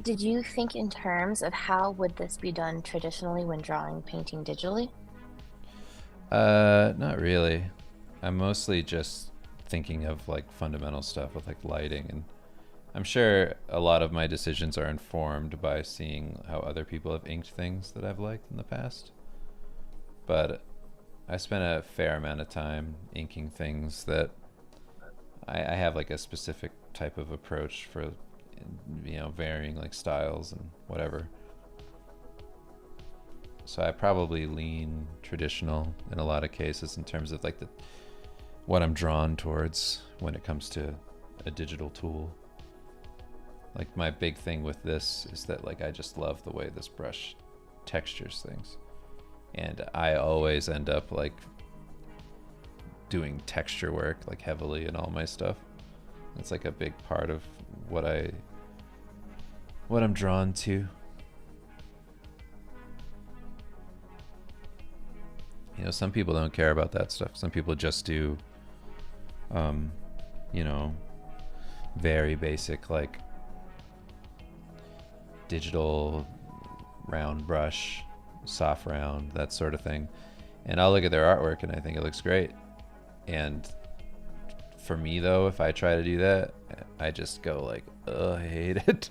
[SPEAKER 2] Did you think in terms of how would this be done traditionally when drawing, painting digitally?
[SPEAKER 1] Not really. I'm mostly just thinking of like fundamental stuff with like lighting, and I'm sure a lot of my decisions are informed by seeing how other people have inked things that I've liked in the past. But I spent a fair amount of time inking things that I have like a specific type of approach for, you know, varying like styles and whatever. So I probably lean traditional in a lot of cases in terms of like what I'm drawn towards when it comes to a digital tool. Like my big thing with this is that like I just love the way this brush textures things. And I always end up like doing texture work like heavily in all my stuff. It's like a big part of what I'm drawn to. You know, some people don't care about that stuff. Some people just do, you know, very basic like digital round brush, soft round, that sort of thing. And I'll look at their artwork and I think it looks great. And for me though, if I try to do that, I just go like, oh, I hate it.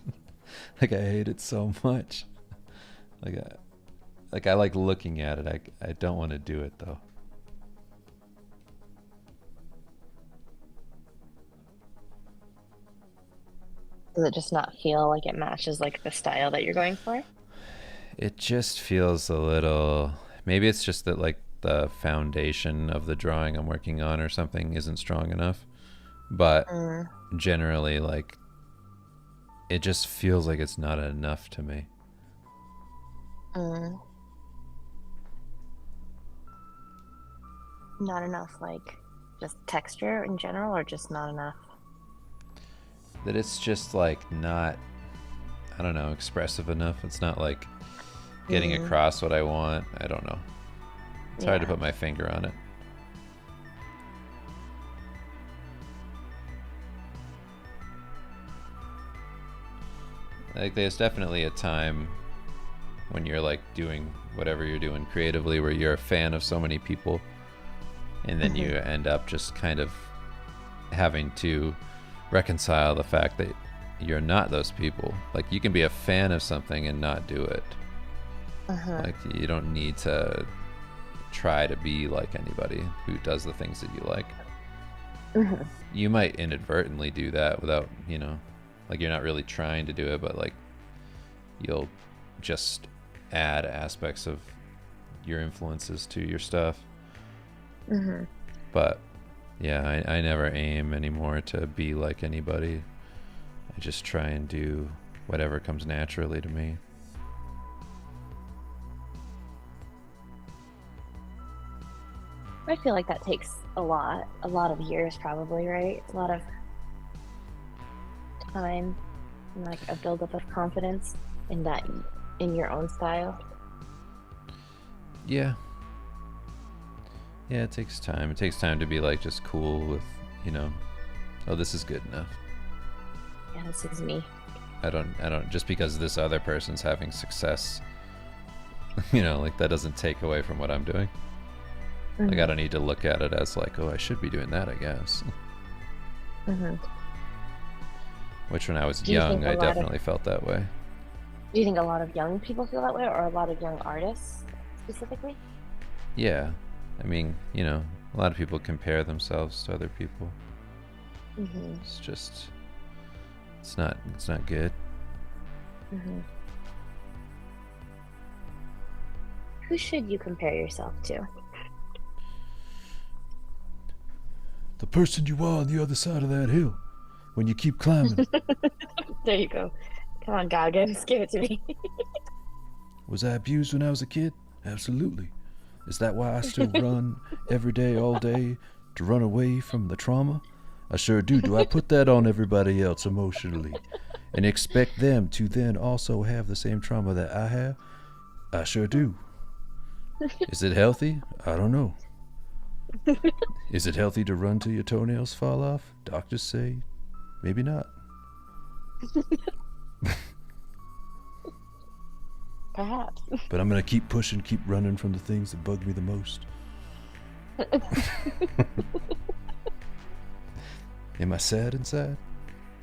[SPEAKER 1] Like I hate it so much. Like I like looking at it. I don't want to do it though.
[SPEAKER 2] Does it just not feel like it matches like the style that you're going for?
[SPEAKER 1] It just feels a little, maybe it's just that like the foundation of the drawing I'm working on or something isn't strong enough. But generally like it just feels like it's not enough to me.
[SPEAKER 2] Not enough, like just texture in general, or just not enough?
[SPEAKER 1] That it's just like not, I don't know, expressive enough. It's not like getting across what I want. I don't know. It's hard to put my finger on it. Like there's definitely a time when you're like doing whatever you're doing creatively where you're a fan of so many people, and then you end up just kind of having to reconcile the fact that you're not those people. Like, you can be a fan of something and not do it. Like, you don't need to try to be like anybody who does the things that you like. You might inadvertently do that without, you know, like, you're not really trying to do it, but like, you'll just add aspects of your influences to your stuff. But yeah, I never aim anymore to be like anybody. I just try and do whatever comes naturally to me.
[SPEAKER 2] I feel like that takes a lot of years probably, right? A lot of time and like a buildup of confidence in that, in your own style.
[SPEAKER 1] Yeah. Yeah, it takes time. It takes time to be like just cool with, you know, oh, this is good enough.
[SPEAKER 2] Yeah, this is me.
[SPEAKER 1] I don't just because this other person's having success, you know, like, that doesn't take away from what I'm doing. Like, I don't need to look at it as like, oh, I should be doing that, I guess. Which when I was young, I definitely felt that way.
[SPEAKER 2] Do you think a lot of young people feel that way, or a lot of young artists specifically?
[SPEAKER 1] Yeah. I mean, you know, a lot of people compare themselves to other people. It's just, it's not good.
[SPEAKER 2] Who should you compare yourself to?
[SPEAKER 1] The person you are on the other side of that hill when you keep climbing.
[SPEAKER 2] There you go. Come on, Goggins, give it to me.
[SPEAKER 1] Was I abused when I was a kid? Absolutely. Is that why I still run every day, all day, to run away from the trauma? I sure do. Do I put that on everybody else emotionally and expect them to then also have the same trauma that I have? I sure do. Is it healthy? I don't know. Is it healthy to run till your toenails fall off? Doctors say maybe not.
[SPEAKER 2] Perhaps.
[SPEAKER 1] But I'm going to keep pushing, keep running from the things that bug me the most. Am I sad inside?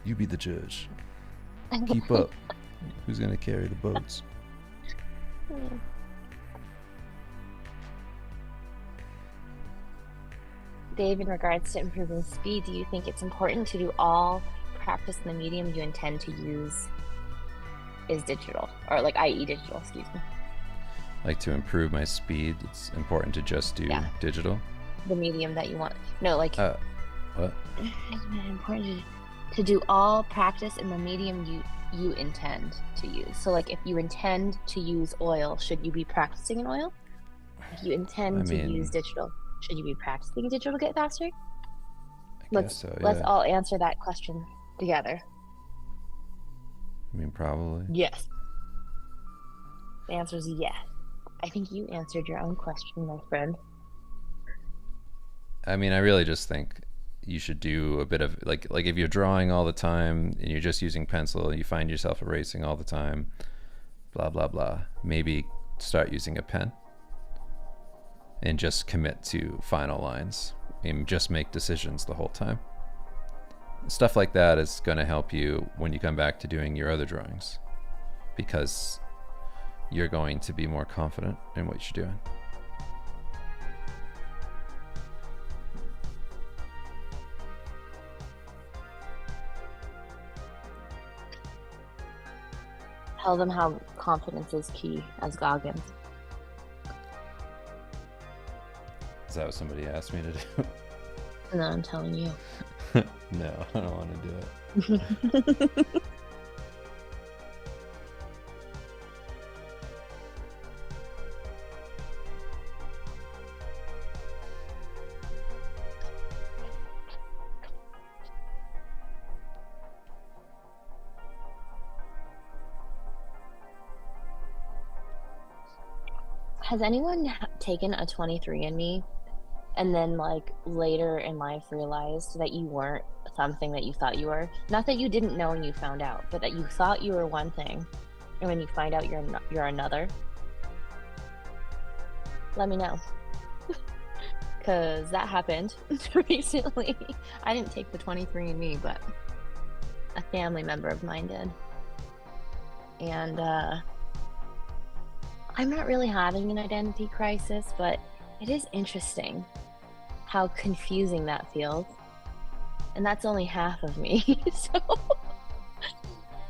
[SPEAKER 1] You be the judge. Keep up. Who's going to carry the boats?
[SPEAKER 2] Dave, in regards to improving speed, do you think it's important to do all practice in the medium you intend to use is digital, or like i.e. digital, excuse me?
[SPEAKER 1] Like, to improve my speed, it's important to just do digital?
[SPEAKER 2] The medium that you want. No, like...
[SPEAKER 1] what?
[SPEAKER 2] It's important to do all practice in the medium you intend to use. So like, if you intend to use oil, should you be practicing in oil? If you intend to use digital, should you be practicing digital to get faster?
[SPEAKER 1] I guess so, yeah.
[SPEAKER 2] Let's all answer that question together.
[SPEAKER 1] I mean, probably.
[SPEAKER 2] Yes. The answer is yes. I think you answered your own question, my friend.
[SPEAKER 1] I mean, I really just think you should do a bit of, like if you're drawing all the time and you're just using pencil, you find yourself erasing all the time, blah, blah, blah. Maybe start using a pen and just commit to final lines and just make decisions the whole time. Stuff like that is going to help you when you come back to doing your other drawings, because you're going to be more confident in what you're doing.
[SPEAKER 2] Tell them how confidence is key as Goggins.
[SPEAKER 1] Is that what somebody asked me to do?
[SPEAKER 2] No, I'm telling you.
[SPEAKER 1] No, I don't want to do it.
[SPEAKER 2] Has anyone taken a 23andMe and then like later in life realized that you weren't something that you thought you were? Not that you didn't know and you found out, but that you thought you were one thing and when you find out you're another? Let me know. Because that happened recently. I didn't take the 23andMe, but a family member of mine did. And I'm not really having an identity crisis, but it is interesting how confusing that feels. And that's only half of me. So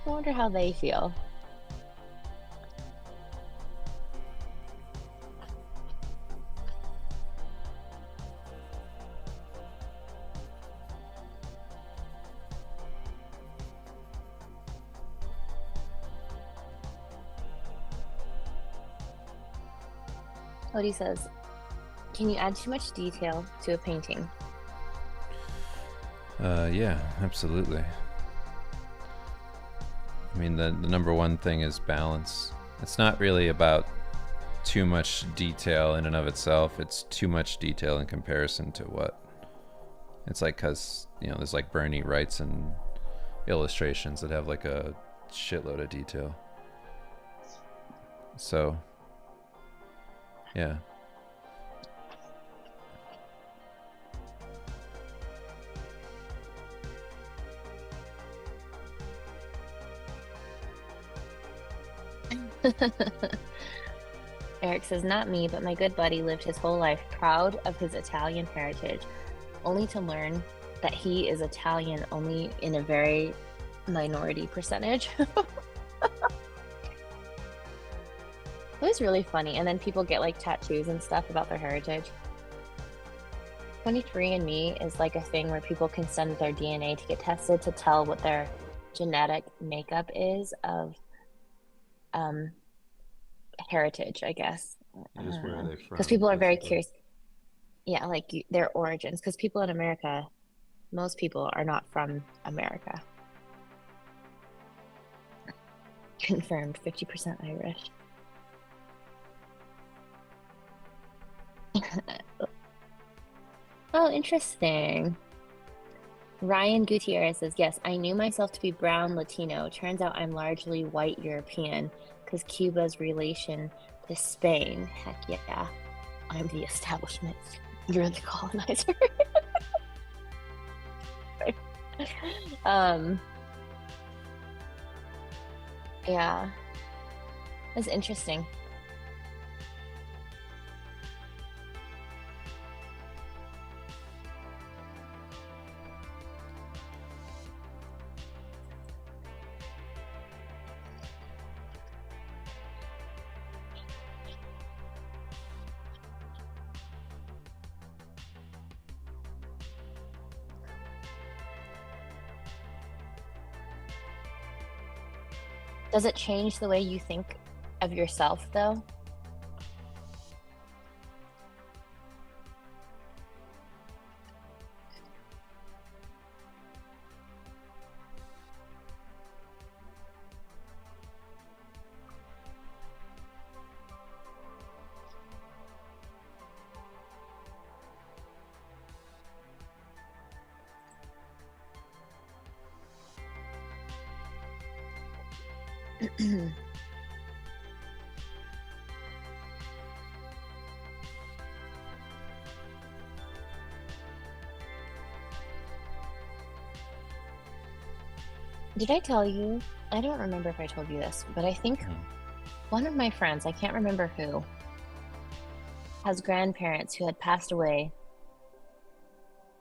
[SPEAKER 2] I wonder how they feel. Cody says, can you add too much detail to a painting?
[SPEAKER 1] Yeah, absolutely. I mean, the number one thing is balance. It's not really about too much detail in and of itself. It's too much detail in comparison to what. It's like, because, there's like Bernie writes and illustrations that have like a shitload of detail. So, yeah.
[SPEAKER 2] Eric says, not me, but my good buddy lived his whole life proud of his Italian heritage, only to learn that he is Italian only in a very minority percentage. It was really funny. And then people get like tattoos and stuff about their heritage. 23andMe is like a thing where people can send their DNA to get tested to tell what their genetic makeup is of heritage, I guess.
[SPEAKER 1] Just where are they from?
[SPEAKER 2] Because people are very curious. Yeah, like their origins. Because people in America, most people are not from America. Confirmed, 50% Irish. Oh, interesting. Ryan Gutierrez says, yes, I knew myself to be brown Latino. Turns out I'm largely white European because Cuba's relation to Spain. Heck yeah. I'm the establishment. You're the colonizer. Yeah. That's interesting. Does it change the way you think of yourself, though? Did I tell you? I don't remember if I told you this, but I think one of my friends, I can't remember who, has grandparents who had passed away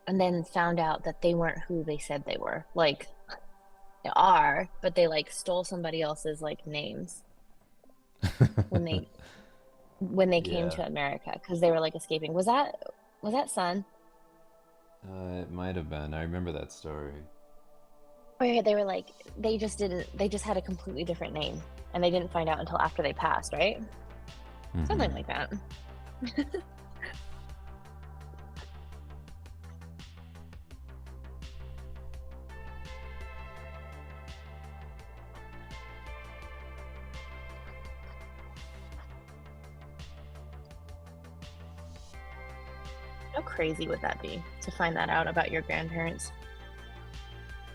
[SPEAKER 2] and then found out that they weren't who they said they were. Like, they are, but they like stole somebody else's like names when they came to America because they were like escaping. Was that Sun?
[SPEAKER 1] It might have been. I remember that story.
[SPEAKER 2] Where they were like, they just had a completely different name and they didn't find out until after they passed, right? Mm-hmm. Something like that. How crazy would that be to find that out about your grandparents?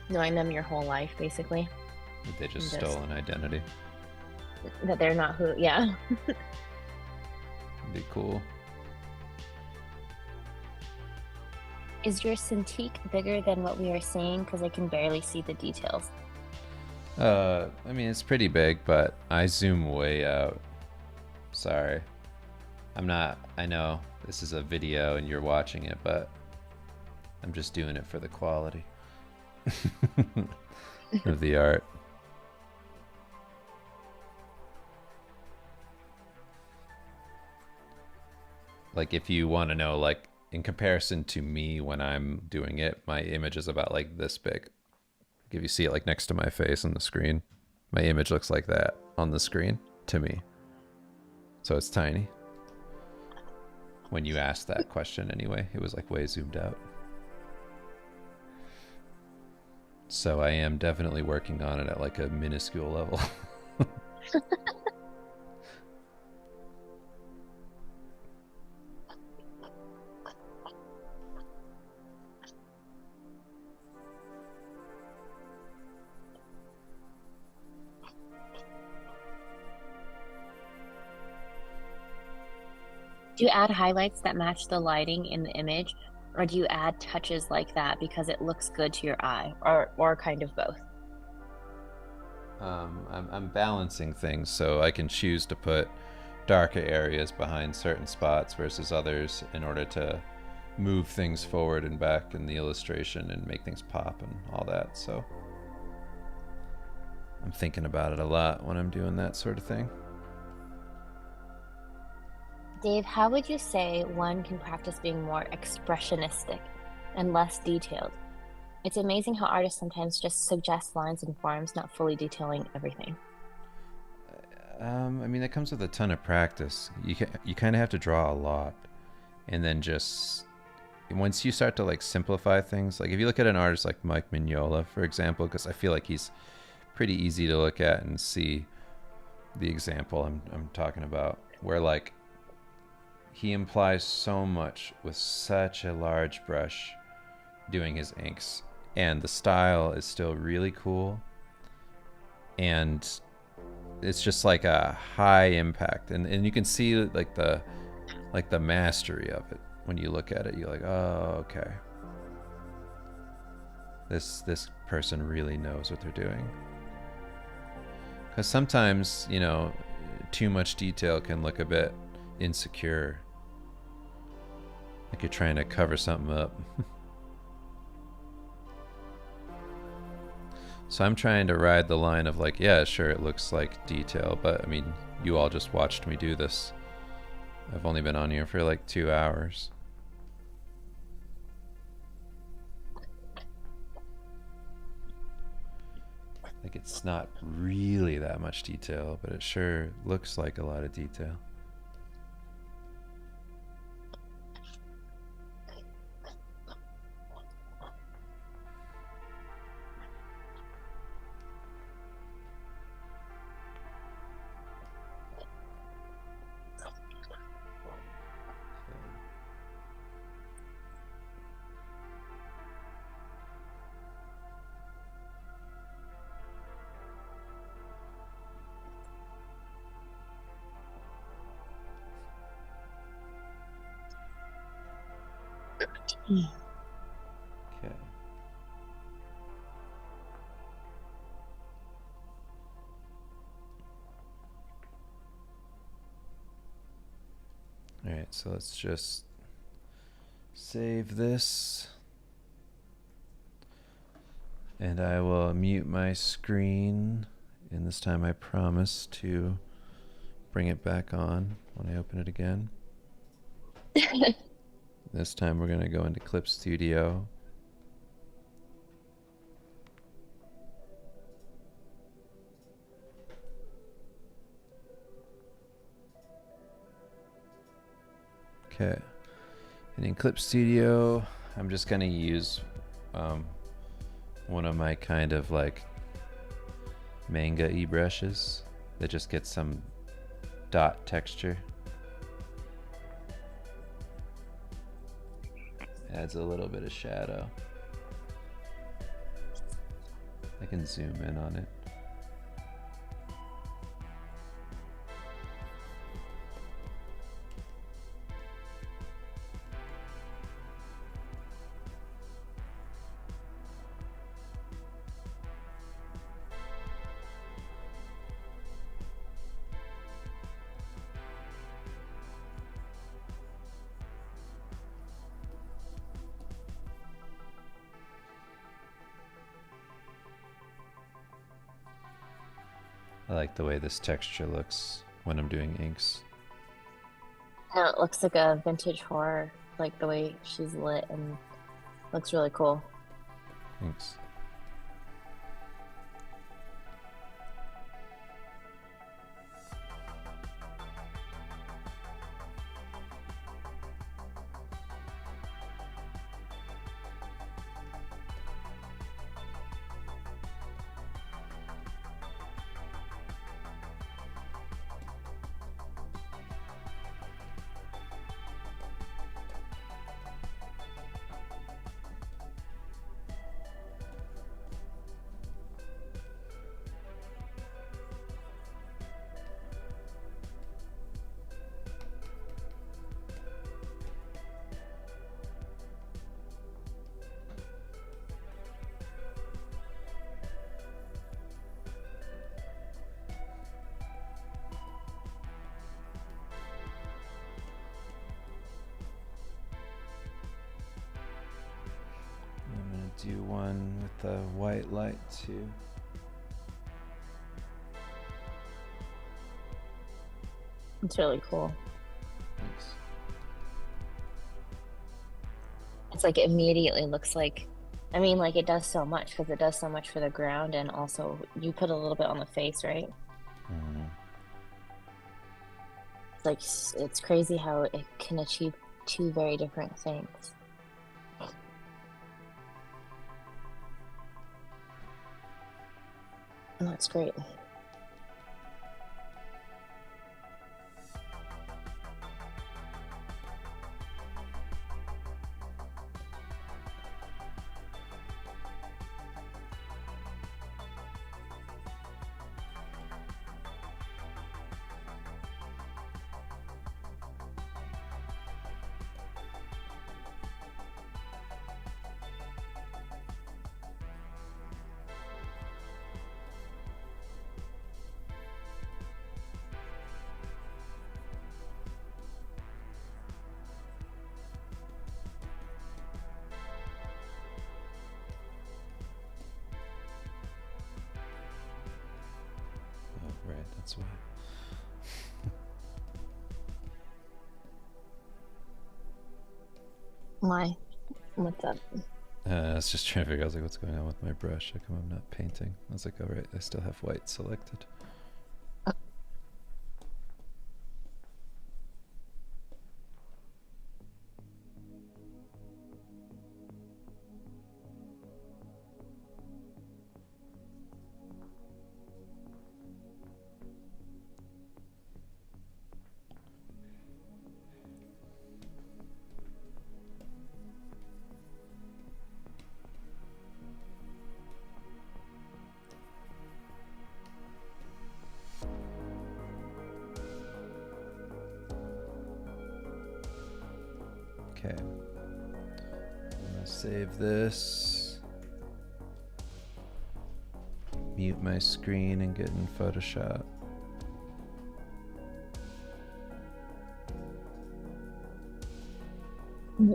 [SPEAKER 2] Knowing them your whole life, basically.
[SPEAKER 1] They just stole an identity.
[SPEAKER 2] That they're not who, yeah.
[SPEAKER 1] It'd be cool.
[SPEAKER 2] Is your Cintiq bigger than what we are seeing? Because I can barely see the details.
[SPEAKER 1] I mean, it's pretty big, but I zoom way out. Sorry. I'm not, I know this is a video and you're watching it, but I'm just doing it for the quality of the art. Like, if you want to know, like, in comparison to me when I'm doing it, my image is about like this big. If you see it like next to my face on the screen, my image looks like that on the screen to me. So it's tiny. When you asked that question anyway, it was like way zoomed out. So I am definitely working on it at like a minuscule level.
[SPEAKER 2] Do you add highlights that match the lighting in the image, or do you add touches like that because it looks good to your eye, or kind of both?
[SPEAKER 1] I'm balancing things so I can choose to put darker areas behind certain spots versus others in order to move things forward and back in the illustration and make things pop and all that. So I'm thinking about it a lot when I'm doing that sort of thing.
[SPEAKER 2] Dave, how would you say one can practice being more expressionistic and less detailed? It's amazing how artists sometimes just suggest lines and forms, not fully detailing everything.
[SPEAKER 1] I mean, that comes with a ton of practice. You kind of have to draw a lot, and then just once you start to like simplify things, like if you look at an artist like Mike Mignola, for example, because I feel like he's pretty easy to look at and see the example I'm talking about, where like he implies so much with such a large brush doing his inks, and the style is still really cool, and it's just like a high impact, and you can see like the mastery of it when you look at it. You're like, oh, okay, this person really knows what they're doing. Because sometimes, you know, too much detail can look a bit insecure, like you're trying to cover something up. So I'm trying to ride the line of like, yeah, sure, it looks like detail, but I mean, you all just watched me do this. I've only been on here for like 2 hours. Like, it's not really that much detail, but it sure looks like a lot of detail. Okay. All right, so let's just save this. And I will mute my screen. And this time I promise to bring it back on when I open it again. This time we're going to go into Clip Studio. Okay. And in Clip Studio, I'm just going to use one of my kind of like manga-y brushes that just gets some dot texture. Adds a little bit of shadow. I can zoom in on it. like the way this texture looks when I'm doing inks.
[SPEAKER 2] And it looks like a vintage horror, like the way she's lit, and looks really cool.
[SPEAKER 1] Thanks. Do one with the white light too.
[SPEAKER 2] It's really cool.
[SPEAKER 1] Thanks.
[SPEAKER 2] It's like it immediately looks like, I mean, like it does so much because it does so much for the ground, and also you put a little bit on the face, right?
[SPEAKER 1] Mm-hmm.
[SPEAKER 2] It's like it's crazy how it can achieve two very different things. And that's great.
[SPEAKER 1] Oh, right, that's why.
[SPEAKER 2] Why? What's up?
[SPEAKER 1] I was just trying to figure out, I was like, what's going on with my brush? How come I'm not painting? I was like, oh, right, I still have white selected. Okay. I'm gonna save this. Mute my screen and get in Photoshop.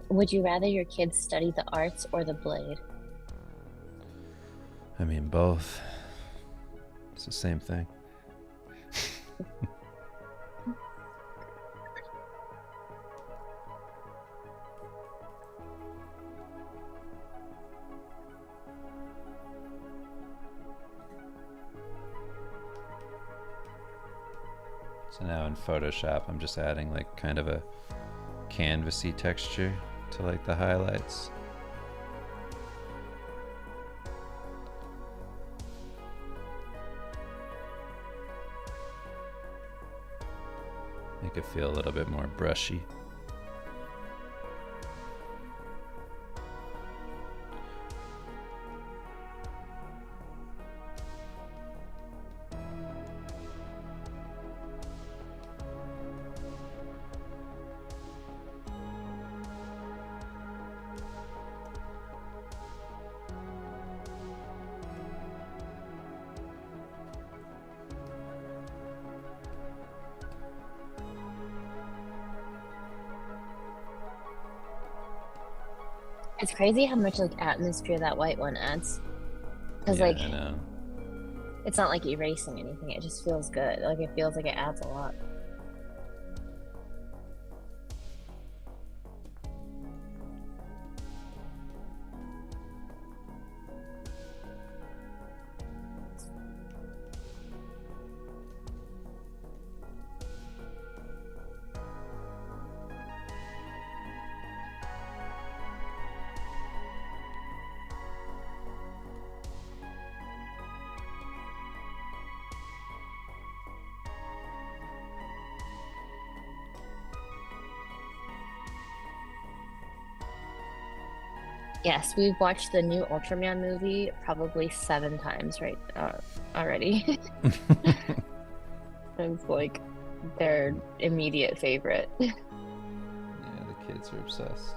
[SPEAKER 2] Would you rather your kids study the arts or the blade?
[SPEAKER 1] I mean, both. It's the same thing. So now in Photoshop, I'm just adding like kind of a canvasy texture to like the highlights. Make it feel a little bit more brushy.
[SPEAKER 2] It's crazy how much like atmosphere that white one adds. Because
[SPEAKER 1] Yeah,
[SPEAKER 2] like
[SPEAKER 1] I know.
[SPEAKER 2] It's not like erasing anything. It just feels good. Like it feels like it adds a lot. Yes, we've watched the new Ultraman movie probably 7 times right already. It's like their immediate favorite.
[SPEAKER 1] Yeah, the kids are obsessed.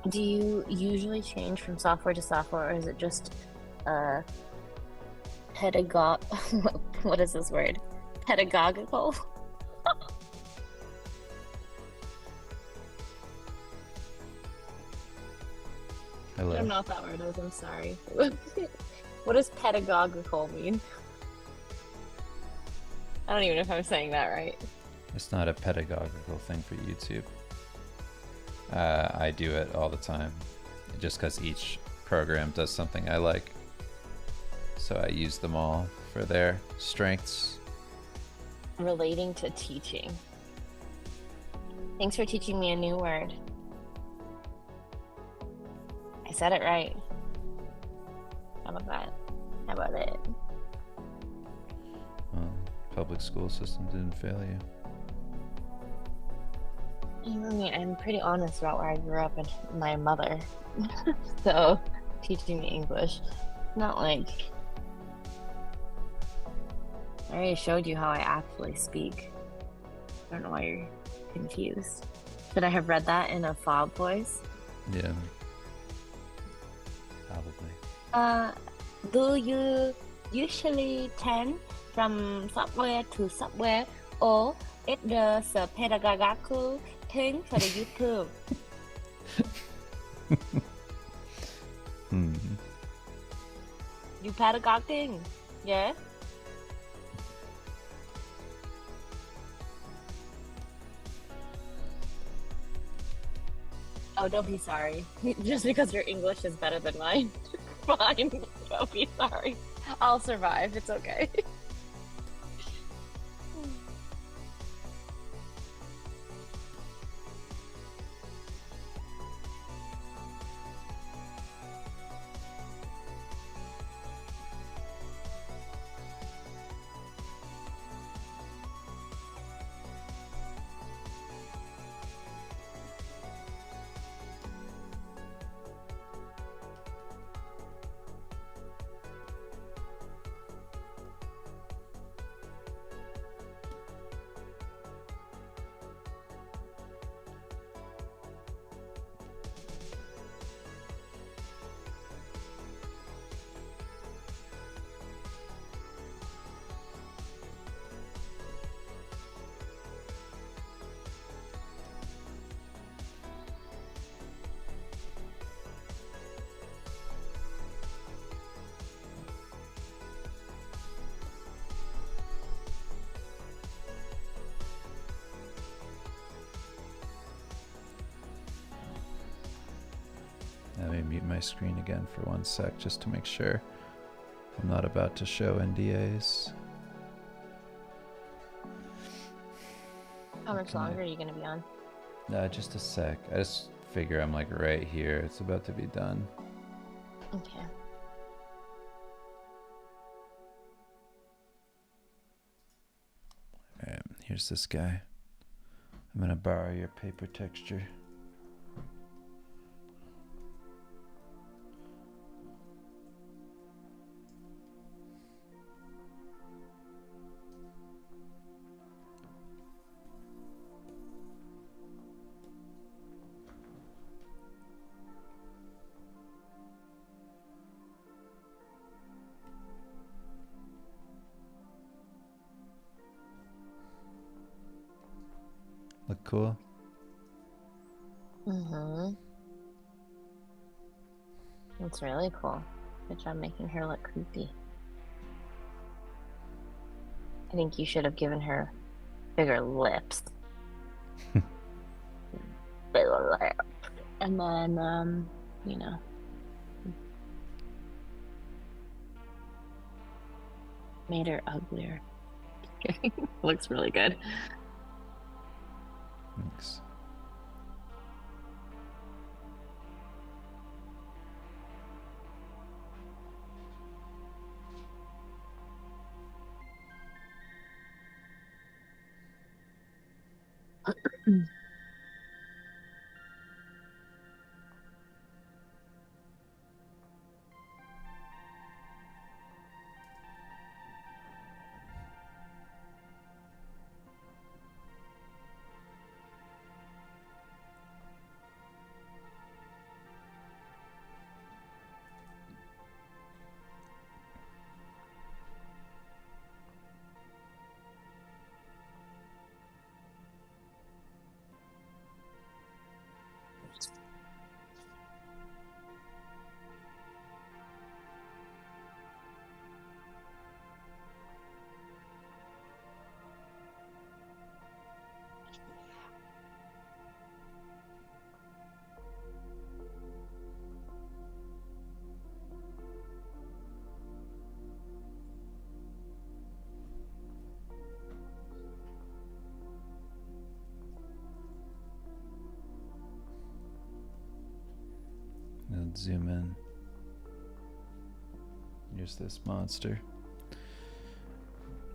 [SPEAKER 2] Do you usually change from software to software, or is it just uh pedagog what is this word? Pedagogical? I
[SPEAKER 1] Hello.
[SPEAKER 2] don't know if that word is, I'm sorry. What does pedagogical mean? I don't even know if I'm saying that right.
[SPEAKER 1] It's not a pedagogical thing for YouTube. I do it all the time, just because each program does something I like. So I use them all for their strengths.
[SPEAKER 2] Relating to teaching. Thanks for teaching me a new word. I said it right. How about that? How about it?
[SPEAKER 1] Well, public school system didn't fail you.
[SPEAKER 2] I mean, I'm pretty honest about where I grew up and my mother. So, teaching me English. Not like. I already showed you how I actually speak. I don't know why you're confused. Should I have read that in a fob voice?
[SPEAKER 1] Yeah. Probably.
[SPEAKER 2] Do you usually tend from software to software, or is there's a pedagogical thing for the YouTube? You pedagoging, yeah? Oh, don't be sorry. Just because your English is better than mine. Fine. Don't be sorry. I'll survive. It's okay.
[SPEAKER 1] Let me mute my screen again for 1 sec just to make sure I'm not about to show NDAs.
[SPEAKER 2] How much longer are you going to be on?
[SPEAKER 1] Just a sec. I just figure I'm like right here. It's about to be done.
[SPEAKER 2] Okay.
[SPEAKER 1] Alright, here's this guy. I'm gonna borrow your paper texture. Look cool?
[SPEAKER 2] Mm-hmm. That's really cool. Good job making her look creepy. I think you should have given her bigger lips. Bigger lips. And then, you know. Made her uglier. Looks really good.
[SPEAKER 1] Thanks. Let's zoom in. Here's this monster.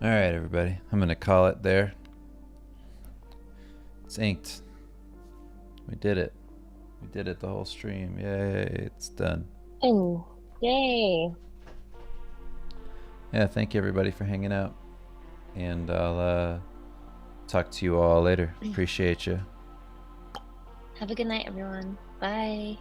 [SPEAKER 1] Alright, everybody. I'm going to call it there. It's inked. We did it. We did it the whole stream. Yay, it's done.
[SPEAKER 2] Oh, yay.
[SPEAKER 1] Yeah, thank you, everybody, for hanging out. And I'll talk to you all later. Appreciate you.
[SPEAKER 2] Have a good night, everyone. Bye.